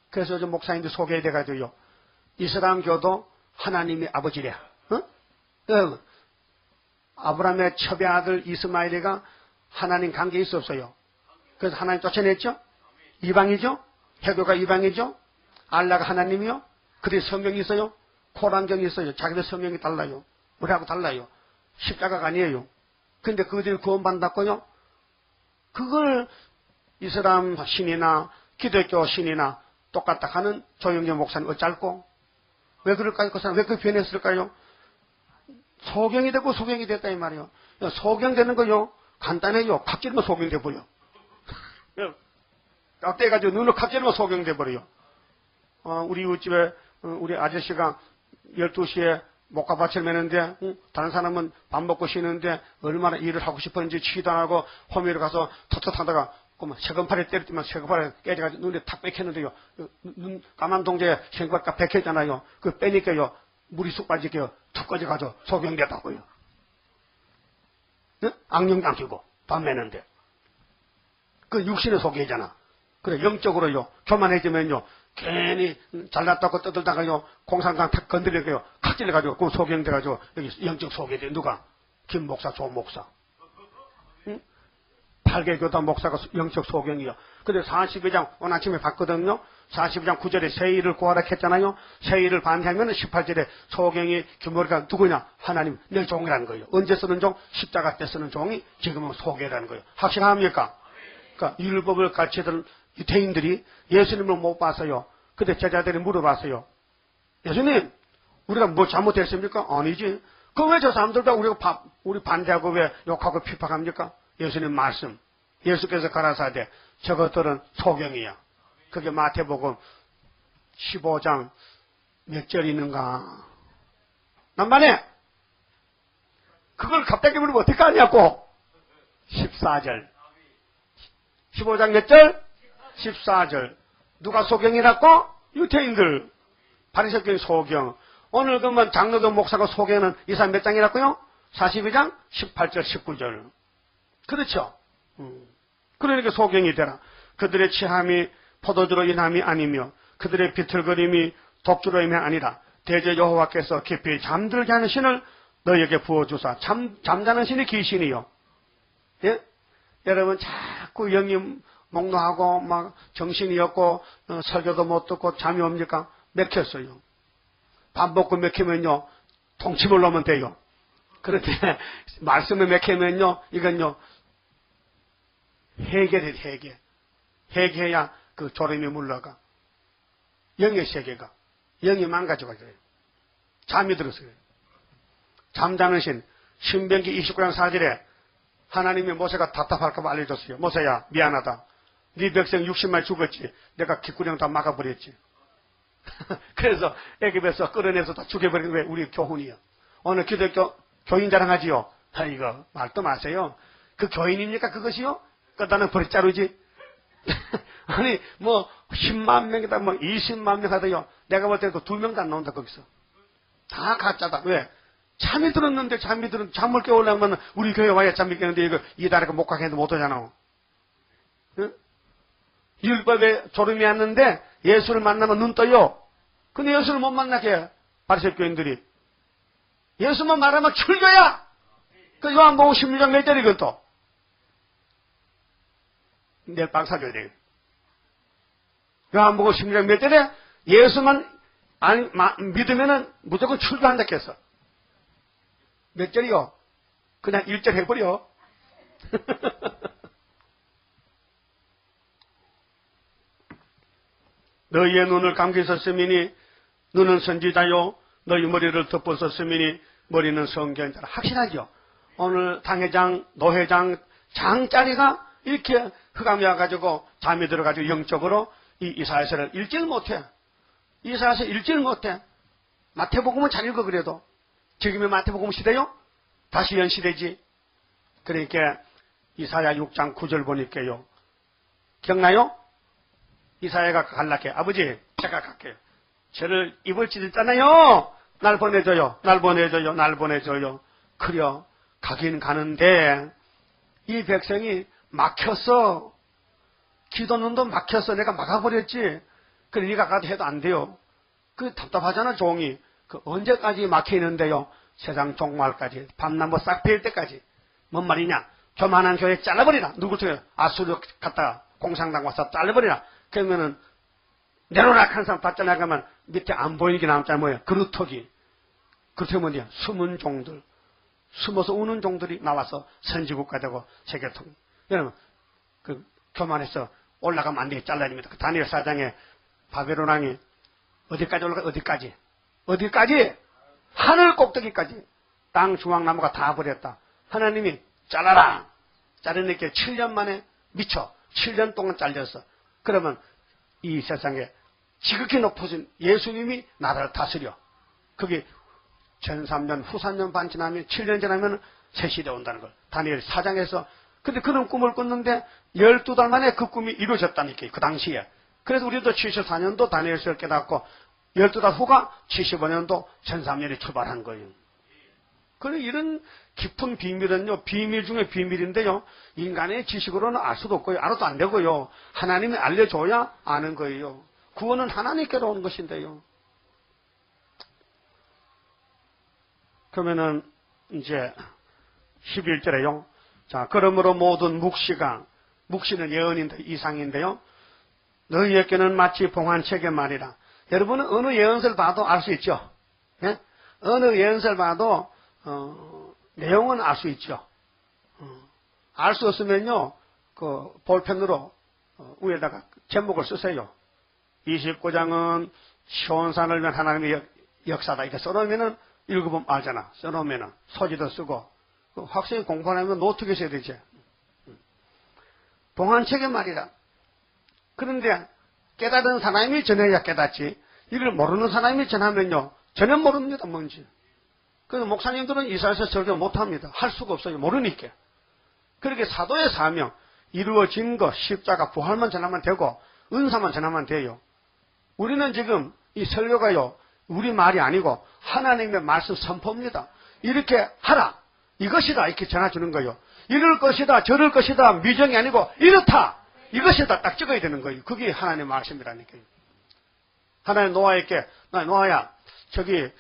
Speaker 1: 그래서 저 목사님들 소경이 돼가지고요, 이슬람교도 하나님이 아버지래. 아브라함의 첩의 아들 이스마엘이가 하나님 관계에 있었어요. 그래서 하나님 쫓아냈죠? 이방이죠? 해교가 이방이죠? 알라가 하나님이요? 그들이 성경이 있어요? 코란경이 있어요. 자기들 성경이 달라요. 우리하고 달라요. 십자가가 아니에요. 근데 그들이 구원받았고요. 그걸 이슬람 신이나 기독교 신이나 똑같다 하는 조영재 목사님 어쩔고? 왜 그럴까요? 그 사람 왜 그렇게 변했을까요? 소경이 되고 소경이 됐다 이 말이에요. 소경되는 거요, 간단해요. 각질만 소경돼 버려. 깍대가지고 눈을 각질만 소경돼 버려요. 우리 이웃집에 우리 아저씨가 12시에 목화밭을 매는데, 다른 사람은 밥 먹고 쉬는데 얼마나 일을 하고 싶었는지 치도 안 하고 호미로 가서 터터하다가 세건팔에 때렸더만 세건팔에 깨져가지고 눈에 탁 뺏겼는데요. 눈 까만 동자에 세건팔 뺏겼잖아요. 그 빼니까요, 물이 쑥 빠지게요, 툭 꺼져가지고 소경되다고요. 네? 악령 당기고 밥 매는데. 그 육신의 소경이잖아. 그래, 영적으로요, 교만해지면요, 괜히 잘났다고 떠들다가요, 공산당 탁 건드려가요, 칵질해가지고, 그 소경돼가지고, 여기 영적 소경돼. 누가? 김 목사, 조 목사. 응? 8개 교단 목사가 영적 소경이요. 근데 42장, 오늘 아침에 봤거든요. 42장 9절에 세일을 구하라 했잖아요. 세일을 반대하면 18절에 소경이 규모가 누구냐? 하나님, 내 종이라는 거예요. 언제 쓰는 종? 십자가 때 쓰는 종이 지금은 소경이라는 거예요. 확실합니까? 그러니까 율법을 가르치던 유대인들이 예수님을 못 봤어요. 근데 제자들이 물어봤어요. 예수님, 우리가 뭐 잘못했습니까? 아니지. 그럼 왜 저 사람들과 우리 반대하고 왜 욕하고 핍박합니까? 예수님 말씀. 예수께서 가라사대, 저것들은 소경이야. 그게 마태복음 15장 몇 절 있는가? 남만해! 그걸 갑자기 물으면 어떡하냐고! 14절. 15장 몇 절? 14절. 누가 소경이라고? 유태인들. 바리새교인 소경. 오늘 그러면 장로교 목사가 소경은 이 사람 몇 장이라고요? 42장 18절 19절. 그렇죠. 그러니까 소경이 되라. 그들의 취함이 포도주로 인함이 아니며 그들의 비틀거림이 독주로 인함이 아니라 대제 여호와께서 깊이 잠들게 하는 신을 너희에게 부어주사. 잠자는 신이 귀신이요. 예? 여러분 자꾸 영이 목노하고 막 정신이 없고 설교도 못 듣고 잠이 옵니까? 맥혔어요. 밥 먹고 맥히면요 통침을 놓으면 돼요. 그런데 말씀을 맥히면요 이건요 해결해. 해결해야 그 졸음이 물러가. 영의 세계가 영이 망가져가지고 잠이 들었어요. 잠자는 신 신명기 29장 4절에 하나님이 모세가 답답할까 봐 알려줬어요. 모세야 미안하다. 네 백성 60만 죽었지. 내가 귓구녕 다 막아버렸지. 그래서 애굽에서 끌어내서 다 죽여버린 게 우리 교훈이요. 오늘 기독교 교인 자랑하지요. 이거 말도 마세요. 그 교인입니까 그것이요? 그다는 버릇자루지. 아니 뭐 10만 명이다 뭐 20만 명 하다요. 내가 볼 때도 2명도 안 나온다 거기서. 다 가짜다. 왜? 잠이 들었는데 잠을 깨우려면 우리 교회 와야 잠이 깨는데 이거 이달에 못 가게 해도 못 오잖아. 응? 율법에 졸음이 왔는데 예수를 만나면 눈 떠요. 근데 예수를 못 만나게 해. 바리새 교인들이. 예수만 말하면 출교야. 그 요한복음 16장 몇 절이건 또. 내일 빵 사줘야 돼. 요한복음 16장 몇 절에 예수만 믿으면은 무조건 출교한다 했어. 몇 절이요? 그냥 1절 해버려. 너희의 눈을 감기 썼으니 눈은 선지자요 너희 머리를 덮었었으니 머리는 성경자라. 확실하죠? 오늘 당회장, 노회장, 장자리가 이렇게 흑암이 와가지고 잠이 들어가지고 영적으로 이 이사야서를 읽지를 못해. 이사야서 읽지를 못해. 마태복음은 잘 읽어 그래도. 지금의 마태복음 시대요? 다시 연 시대지. 그러니까 이사야 6장 9절 보니까요. 기억나요? 이사야가 갈라게 아버지 제가 갈게요. 저를 입을 찢었잖아요. 날 보내줘요. 날 보내줘요. 날 보내줘요. 그려 가긴 가는데 이 백성이 막혔어. 기도는도 막혔어. 내가 막아버렸지. 그래 네가 가도 해도 안 돼요. 그 답답하잖아 종이. 그 언제까지 막혀있는데요. 세상 종말까지 밤나무 싹 베일 때까지. 뭔 말이냐. 교만한 교회 잘라버리라. 누굴 통해 아수르 갔다가 공산당 와서 잘라버리라. 그러면은 내로락 한 사람 다 잘라가면 밑에 안 보이게 남잖아. 뭐예요? 그루터기. 그렇다면 뭐냐? 숨은 종들. 숨어서 우는 종들이 나와서 선지국가 되고 세계통. 여러분 그 교만해서 올라가면 안 돼. 잘라냅니다. 그 다니엘 4장에 바벨론 왕이 어디까지 올라가? 어디까지? 어디까지? 하늘 꼭대기까지. 땅 중앙나무가 다 버렸다. 하나님이 잘라라. 자르니까 7년 만에 미쳐. 7년 동안 잘렸어. 그러면 이 세상에 지극히 높으신 예수님이 나라를 다스려. 그게 전 3년, 후 3년 반 지나면 7년 지나면 새 시대 온다는 걸. 다니엘 4장에서. 근데 그런 꿈을 꿨는데 12달 만에 그 꿈이 이루어졌다니까. 그 당시에. 그래서 우리도 74년도 다니엘서를 깨닫고 12달 후가 75년도 1003년이 출발한 거예요. 그래 이런 깊은 비밀은요. 비밀 중에 비밀인데요. 인간의 지식으로는 알 수도 없고요. 알아도 안 되고요. 하나님이 알려줘야 아는 거예요. 구원은 하나님께로 오는 것인데요. 그러면은 이제 11절에요. 자, 그러므로 모든 묵시는 예언인데 이상인데요. 너희에게는 마치 봉한책의 말이라. 여러분은 어느 예언서를 봐도 알 수 있죠. 예? 어느 예언서를 봐도 내용은 알 수 있죠. 알 수 없으면요, 그 볼펜으로 위에다가 제목을 쓰세요. 29장은 시온산을 위한 하나님의 역사다. 이렇게 써놓으면은 읽어보면 알잖아. 써놓으면은 소지도 쓰고 확실히 공부하려면 노트에 써야 되지. 봉한책의 말이라. 그런데 깨달은 사람이 전해야 깨닫지. 이걸 모르는 사람이 전하면요, 전혀 모릅니다. 뭔지. 그래서 목사님들은 이사야서 설교 못합니다. 할 수가 없어요. 모르니까. 그렇게 사도의 사명, 이루어진 것, 십자가, 부활만 전하면 되고 은사만 전하면 돼요. 우리는 지금 이 설교가요, 우리 말이 아니고 하나님의 말씀 선포입니다. 이렇게 하라, 이것이라 이렇게 전해주는 거예요. 이럴 것이다, 저럴 것이다, 미정이 아니고 이렇다, 이것이다 딱 찍어야 되는 거예요. 그게 하나님의 말씀이라니까요. 하나님 노아에게, 노아야, 저기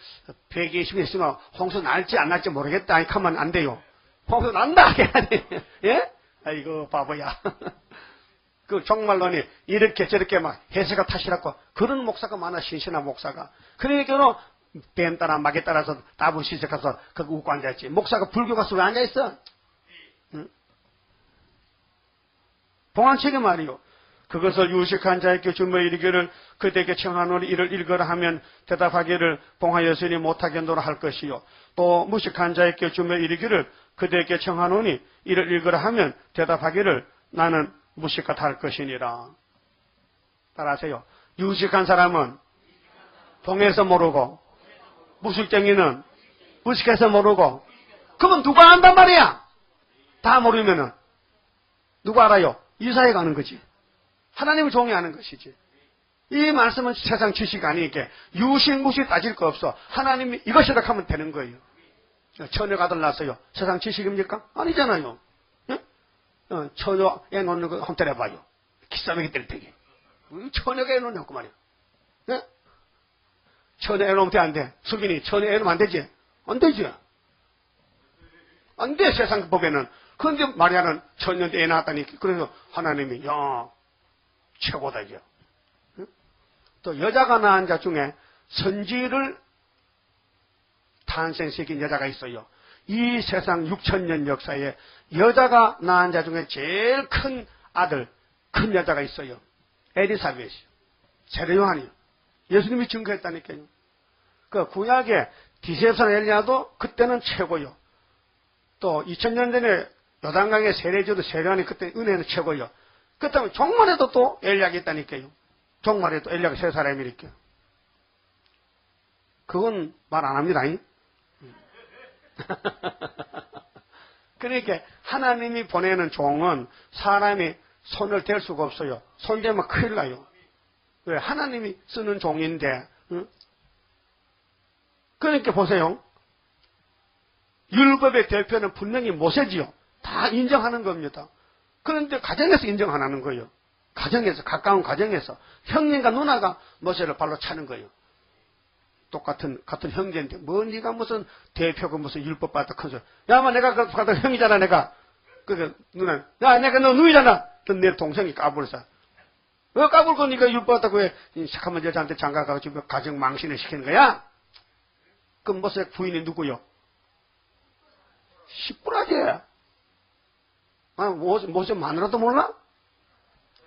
Speaker 1: 120일 있으면 홍수 날지 안 날지 모르겠다. 아니 하면 안 돼요. 홍수 난다. 예? 아이고 바보야. 그 종말론이 이렇게 저렇게 막 해석을 탓이라고 그런 목사가 많아. 신신한 목사가. 그러니까는 뱀 따라 막에 따라서 답을 시작해서 거기 웃고 앉아있지. 목사가 불교 가서 왜 앉아있어? 응? 봉안책에 말이요. 그것을 유식한 자에게 주며 이르기를 그대에게 청하노니 이를 읽으라 하면 대답하기를 봉하여서니 못하겠노라 할 것이요. 또 무식한 자에게 주며 이르기를 그대에게 청하노니 이를 읽으라 하면 대답하기를 나는 무식하다 할 것이니라. 따라하세요. 유식한 사람은 봉해서 모르고 무식쟁이는 무식해서 모르고 그건 누가 안단 말이야? 다 모르면은 누가 알아요? 이사회 가는 거지. 하나님을 종이하는 것이지. 이 말씀은 세상 지식 아니니까 유식무식 따질 거 없어. 하나님이 이것이라 하면 되는 거예요. 처녀가 아들 낳았어요. 세상 지식입니까? 아니잖아요. 예? 처녀 애 놓는 거 한번 때려봐요. 기싸매기 때릴 테게. 처녀가 애 놓냐고 말이야. 예? 처녀 애 놓으면 돼, 안 돼? 숙인이 처녀 애 놓으면 안 되지? 안 되지? 안 돼, 세상 법에는. 그런데 마리아는 처녀인데 애 낳았다니. 그래서 하나님이, 야, 최고다, 이게. 응? 또 여자가 낳은 자 중에 선지를 탄생시킨 여자가 있어요. 이 세상 6,000년 역사에 여자가 낳은 자 중에 제일 큰 아들, 큰 여자가 있어요. 에리사벳이요. 세례요한이요. 예수님이 증거했다니까요. 그 구약의 디셉선 엘리야도 그때는 최고요. 또 2000년 전에 요단강의 세례주도 세례요한이 그때 은혜는 최고요. 그 다음에 종말에도 또 엘리야가 있다니까요. 종말에도 엘리야가 세 사람이니까요. 그건 말 안 합니다. 그러니까 하나님이 보내는 종은 사람이 손을 댈 수가 없어요. 손대면 큰일 나요. 왜? 하나님이 쓰는 종인데. 응? 그러니까 보세요. 율법의 대표는 분명히 모세지요. 다 인정하는 겁니다. 그런데 가정에서 인정 안 하는 거예요. 가정에서, 가까운 가정에서 형님과 누나가 모세를 발로 차는 거예요. 같은 형제인데 뭐 네가 무슨 대표고 무슨 율법 받다 커져. 야마 내가 같은 형이잖아 내가. 그러니까 누나, 야 내가 너 누이잖아. 내 동생이 까불어서. 왜 까불고 네가 율법 받다고 왜 잠깐만 여자한테 장가가지고 가정 망신을 시키는 거야? 그럼 모세 부인이 누구요? 십부라지. 아, 모세 마누라도 몰라?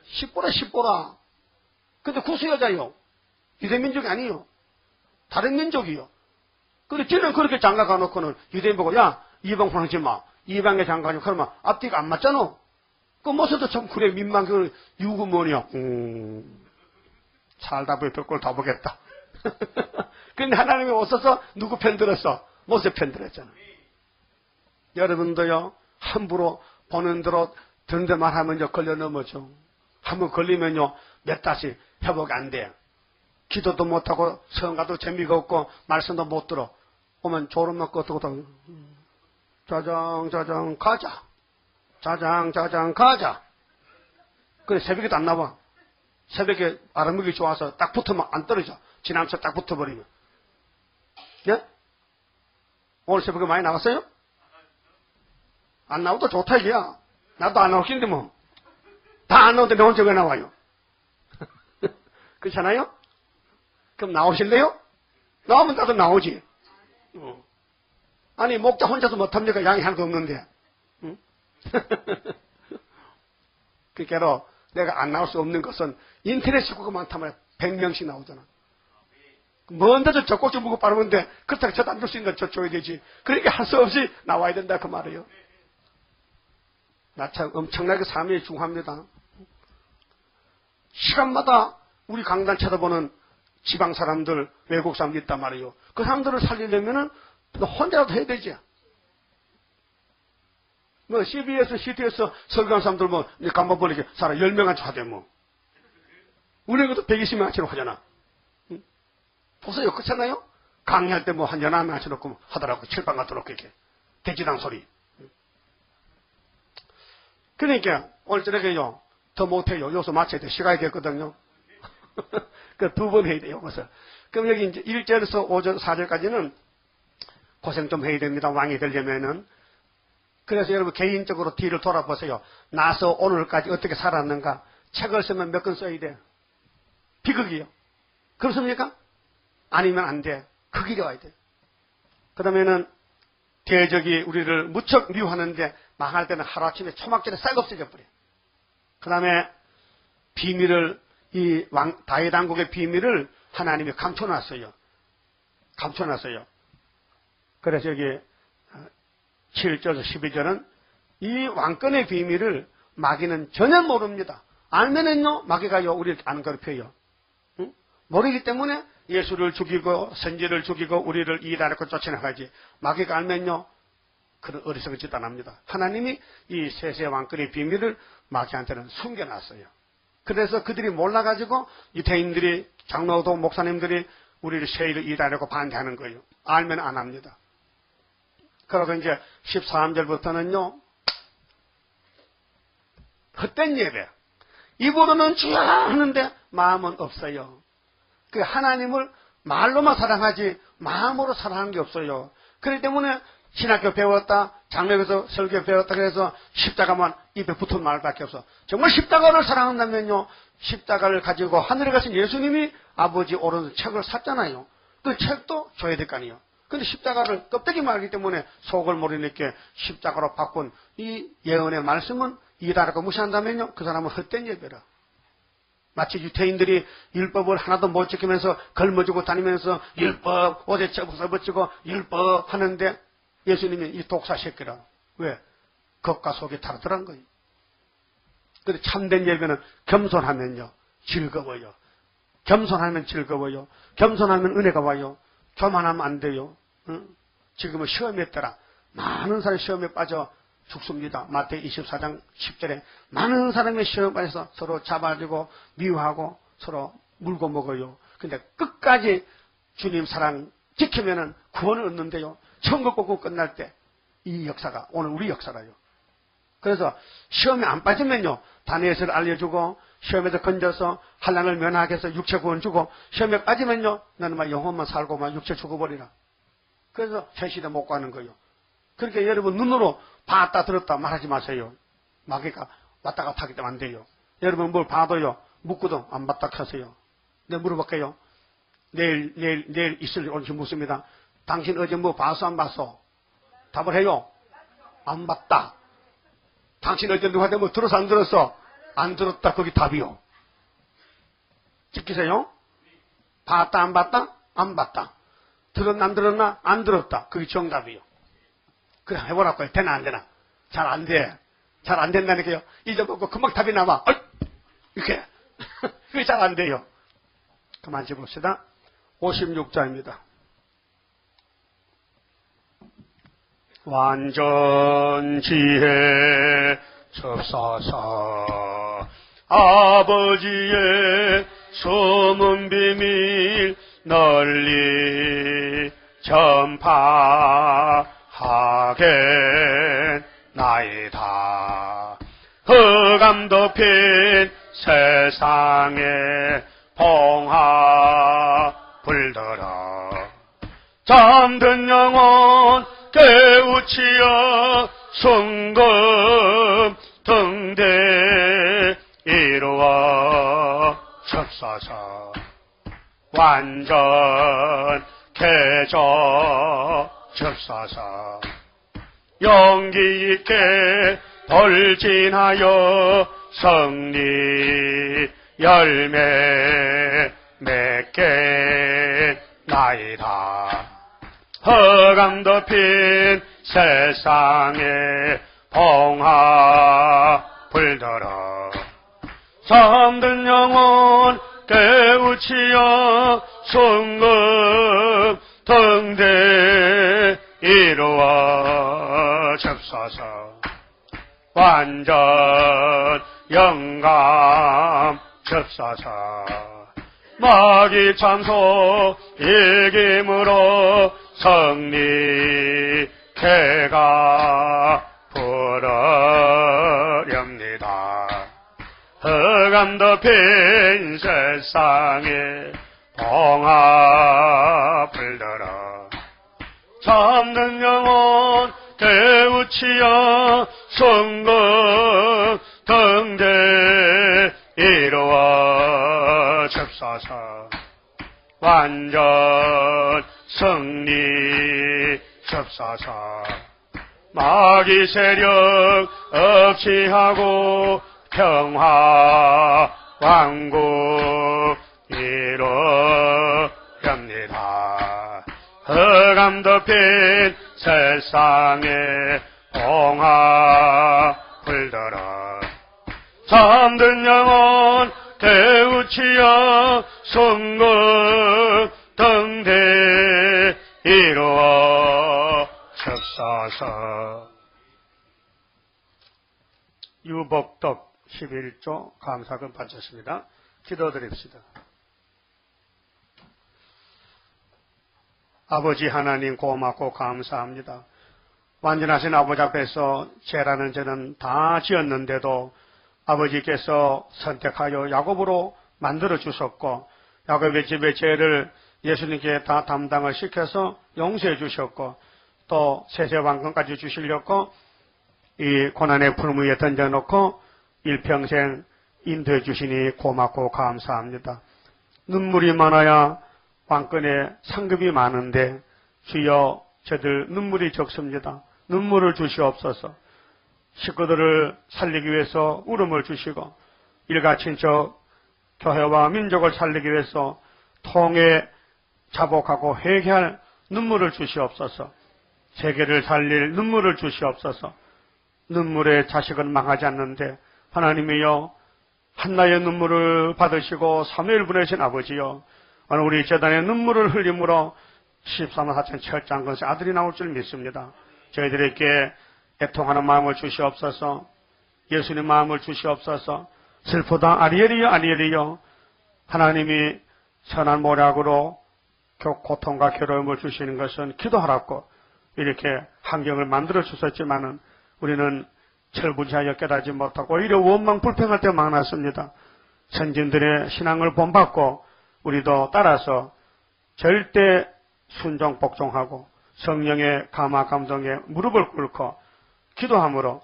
Speaker 1: 십부라. 근데 구수 여자요. 유대민족이 아니요. 다른 민족이요. 근데 쟤는 그렇게 장가 가놓고는 유대인 보고, 야, 이방 보내지 마. 이방에 장가 가면 그러면 앞뒤가 안 맞잖아. 그 모세도 참 그래, 민망, 그, 유구 뭐냐. 살다 보니 벽골 다 보겠다. 근데 하나님이 오셔서 누구 편 들었어? 모세 편 들었잖아. 여러분도요, 함부로 보는 대로 듣는 데 말하면요, 걸려 넘어져. 한번 걸리면요, 몇 다시 회복이 안 돼. 기도도 못하고, 성가도 재미가 없고, 말씀도 못 들어. 오면 졸음 먹고, 어떡고, 자장, 가자. 자장, 가자. 그래, 새벽에도 안 나와. 새벽에 아랫목이 좋아서 딱 붙으면 안 떨어져. 지나면서 딱 붙어버리면. 예? 오늘 새벽에 많이 나갔어요? 안 나와도 좋다, 이게야. 나도 안 나오긴데, 뭐. 다 안 나오는데 내 혼자 왜 나와요? 그렇잖아요? 그럼 나오실래요? 나오면 나도 나오지. 아니, 목자 혼자서 못합니까? 양이 하나도 없는데. 응? 그러니까 내가 안 나올 수 없는 것은 인터넷 식구가 많다면 100명씩 나오잖아. 먼데도 젖꼭지 무고 빠르는데 그렇다고 저도 안 줄 수 있는 걸 저 줘야 되지. 그러니까 할 수 없이 나와야 된다 그 말이에요. 나 참 엄청나게 삶이 중요합니다. 시간마다 우리 강단 쳐다보는 지방 사람들, 외국 사람들 있단 말이에요. 그 사람들을 살리려면은 혼자라도 해야 되지. 뭐 CBS, CTS 설교한 사람들 뭐 간만 보니까 사람 10명한테 하대 뭐. 우리 것도 120명한테로 하잖아. 응? 보세요, 그렇잖아요? 강의할 때 뭐 한 11명한테 놓고 하더라고. 칠방 갖다 놓고 이렇게. 대지당 소리. 그러니까 오늘 저녁에요 더 못해요. 여기서 마쳐야 돼. 시간이 됐거든요. 그 2번 해야 돼요. 여기서. 그럼 여기 이제 1절에서 5절 4절까지는 고생 좀 해야 됩니다. 왕이 되려면은. 그래서 여러분 개인적으로 뒤를 돌아보세요. 나서 오늘까지 어떻게 살았는가. 책을 쓰면 몇 권 써야 돼? 비극이요. 그렇습니까? 아니면 안 돼. 그 길이 와야 돼. 그 다음에는 대적이 우리를 무척 미워하는데 망할 때는 하루아침에 초막절에 싹 없어져 버려. 그 다음에 비밀을 이 다윗 왕국의 비밀을 하나님이 감춰놨어요. 감춰놨어요. 그래서 여기 7절 12절은 이 왕권의 비밀을 마귀는 전혀 모릅니다. 알면은요 마귀가요 우리를 안 괴롭혀요. 응? 모르기 때문에 예수를 죽이고 선지를 죽이고 우리를 이단하고 쫓아나가지. 마귀가 알면요 그런 어리석은 짓 안 합니다. 하나님이 이 세세 왕권의 비밀을 마귀한테는 숨겨놨어요. 그래서 그들이 몰라가지고 유대인들이 장로도 목사님들이 우리를 세일을 이단하고 반대하는 거예요. 알면 안 합니다. 그러고 이제 13절부터는요 헛된 예배. 입으로는 주여 하는데 마음은 없어요. 그 하나님을 말로만 사랑하지 마음으로 사랑하는 게 없어요. 그렇기 때문에 신학교 배웠다, 장로에서 설교 배웠다 그래서 십자가만 입에 붙은 말밖에 없어. 정말 십자가를 사랑한다면요, 십자가를 가지고 하늘에 가신 예수님이 아버지 오른손 책을 샀잖아요. 그 책도 줘야 될 거 아니에요. 근데 십자가를 껍데기만 알기 때문에 속을 모르니까 십자가로 바꾼 이 예언의 말씀은 이다라고 무시한다면요, 그 사람은 헛된 예배라. 마치 유태인들이 율법을 하나도 못 지키면서 걸머지고 다니면서 율법 옷에 접어붙이고 율법 하는데 예수님이 이 독사 새끼라. 왜? 겉과 속이 다르더란 거예요. 근데 참된 예배는 겸손하면요 즐거워요. 겸손하면 즐거워요. 겸손하면 은혜가 와요. 교만하면 안 돼요. 응? 지금은 시험에 따라 많은 사람이 시험에 빠져 죽습니다. 마태복음 24장 10절에 많은 사람이 시험에 빠져서 서로 잡아주고 미워하고 서로 물고 먹어요. 근데 끝까지 주님 사랑 지키면은 구원을 얻는데요. 천국 복음 끝날 때 이 역사가 오늘 우리 역사라요. 그래서 시험에 안 빠지면요 다니엘을 알려주고 시험에서 건져서 환난을 면하게 해서 육체 구원 주고 시험에 빠지면요 너는 막 영혼만 살고 막 육체 죽어버리라. 그래서 새 시대 못 가는 거예요. 그러니까 여러분 눈으로 봤다 들었다 말하지 마세요. 마귀가 왔다 갔다 하기 때문에 안 돼요. 여러분 뭘 봐도요 묻고도 안 봤다 하세요. 내가 물어볼게요. 내일 있을 오늘 묻습니다. 당신 어제 뭐 봤어 안 봤어? 답을 해요. 안 봤다. 당신 어제 누구한테 뭐 들었어 안 들었어? 안 들었다. 거기 답이요. 지키세요. 봤다 안 봤다? 안 봤다. 들었나 안 들었나? 안 들었다. 그게 정답이요. 그래 해보라고요. 되나 안 되나? 잘 안 돼. 잘 안 된다니까요. 잊어먹고 금방 답이 나와. 이렇게. 그게 잘 안 돼요. 그만 집읍시다. 56자입니다. 완전 지혜 첩사사 아버지의 숨은 비밀 널리 전파하겠나이다. 흑암 덮인 세상에 봉화 불들어 잠든 영혼 깨우치어 순금 등대 이루어 첩사사 완전 개저 첩사사 용기 있게 돌진하여 승리 열매 맺게 나이다. 흑암 덮인 세상에 봉화 불들어 잠든 영혼 깨우치어 순금 등대 이루어 첩사사 완전 영감 첩사사 마귀 참소 이김으로 승리 개가 부르렵니다. 흑암 덮인 세상에 봉합을 들어 참는 영혼 깨우치어 성공 등대 이루어 접사사 완전 승리 접사사 마귀 세력 없이 하고 평화 왕국 이루렵니다. 흑암 덮인 세상에 봉합을 들어 잠든 영혼 깨우치어 성공 등대 이루어 첩사서. 유복덕 11조 감사금 바쳤습니다. 기도드립시다. 아버지 하나님 고맙고 감사합니다. 완전하신 아버지 앞에서 죄라는 죄는 다 지었는데도 아버지께서 선택하여 야곱으로 만들어 주셨고 야곱의 집의 죄를 예수님께 다 담당을 시켜서 용서해 주셨고 또 세세왕권까지 주시려고 이 고난의 푸름 위에 던져놓고 일평생 인도해 주시니 고맙고 감사합니다. 눈물이 많아야 왕권의 상급이 많은데 주여 저들 눈물이 적습니다. 눈물을 주시옵소서. 식구들을 살리기 위해서 울음을 주시고 일가친척 교회와 민족을 살리기 위해서 통해 자복하고 회개할 눈물을 주시옵소서. 세계를 살릴 눈물을 주시옵소서. 눈물에 자식은 망하지 않는데 하나님이여 한나의 눈물을 받으시고 사무엘 보내신 아버지여 오늘 우리 재단의 눈물을 흘림으로 13만 4천 철장 건세 아들이 나올 줄 믿습니다. 저희들에게 애통하는 마음을 주시옵소서. 예수님 마음을 주시옵소서. 슬프다 아리엘이여 아리엘이여 하나님이 선한 모략으로 고통과 괴로움을 주시는 것은 기도하라고 이렇게 환경을 만들어 주셨지만은 우리는 철부지하여 깨닫지 못하고 오히려 원망 불평할 때 많았습니다. 선진들의 신앙을 본받고 우리도 따라서 절대 순종 복종하고 성령의 감화 감동에 무릎을 꿇고 기도함으로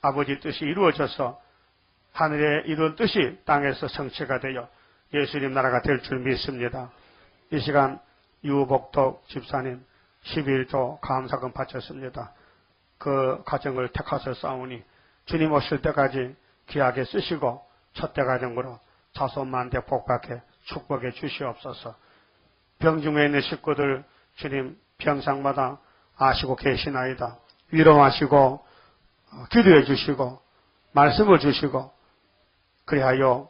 Speaker 1: 아버지 뜻이 이루어져서 하늘에 이룬 뜻이 땅에서 성취가 되어 예수님 나라가 될 줄 믿습니다. 이 시간 유복덕 집사님 11조 감사금 바쳤습니다. 그 가정을 택하셔 싸우니 주님 오실 때까지 귀하게 쓰시고 첫대 가정으로 자손만대 복받게 축복해 주시옵소서. 병중에 있는 식구들 주님 병상마다 아시고 계시나이다. 위로하시고 기도해 주시고 말씀을 주시고 그리하여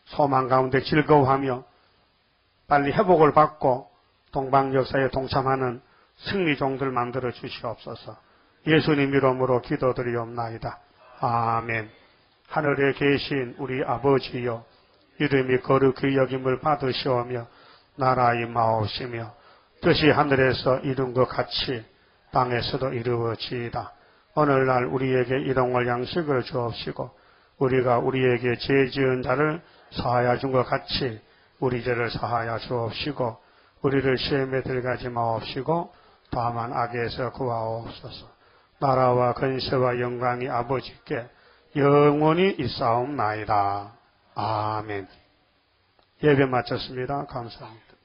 Speaker 1: 소망 가운데 즐거워하며 빨리 회복을 받고 동방역사에 동참하는 승리종들 만들어 주시옵소서. 예수님 이름으로 기도드리옵나이다. 아멘. 하늘에 계신 우리 아버지여 이름이 거룩히 여김을 받으시오며 나라의 마옵시며 뜻이 하늘에서 이룬 것 같이 땅에서도 이루어지이다. 오늘날 우리에게 일용할 양식을 주옵시고 우리가 우리에게 죄 지은 자를 사하여 준 것 같이 우리 죄를 사하여 주옵시고 우리를 시험에 들어가지 마옵시고 다만 악에서 구하옵소서. 나라와 근세와 영광이 아버지께 영원히 있사옵나이다. 아멘. 예배 마쳤습니다. 감사합니다.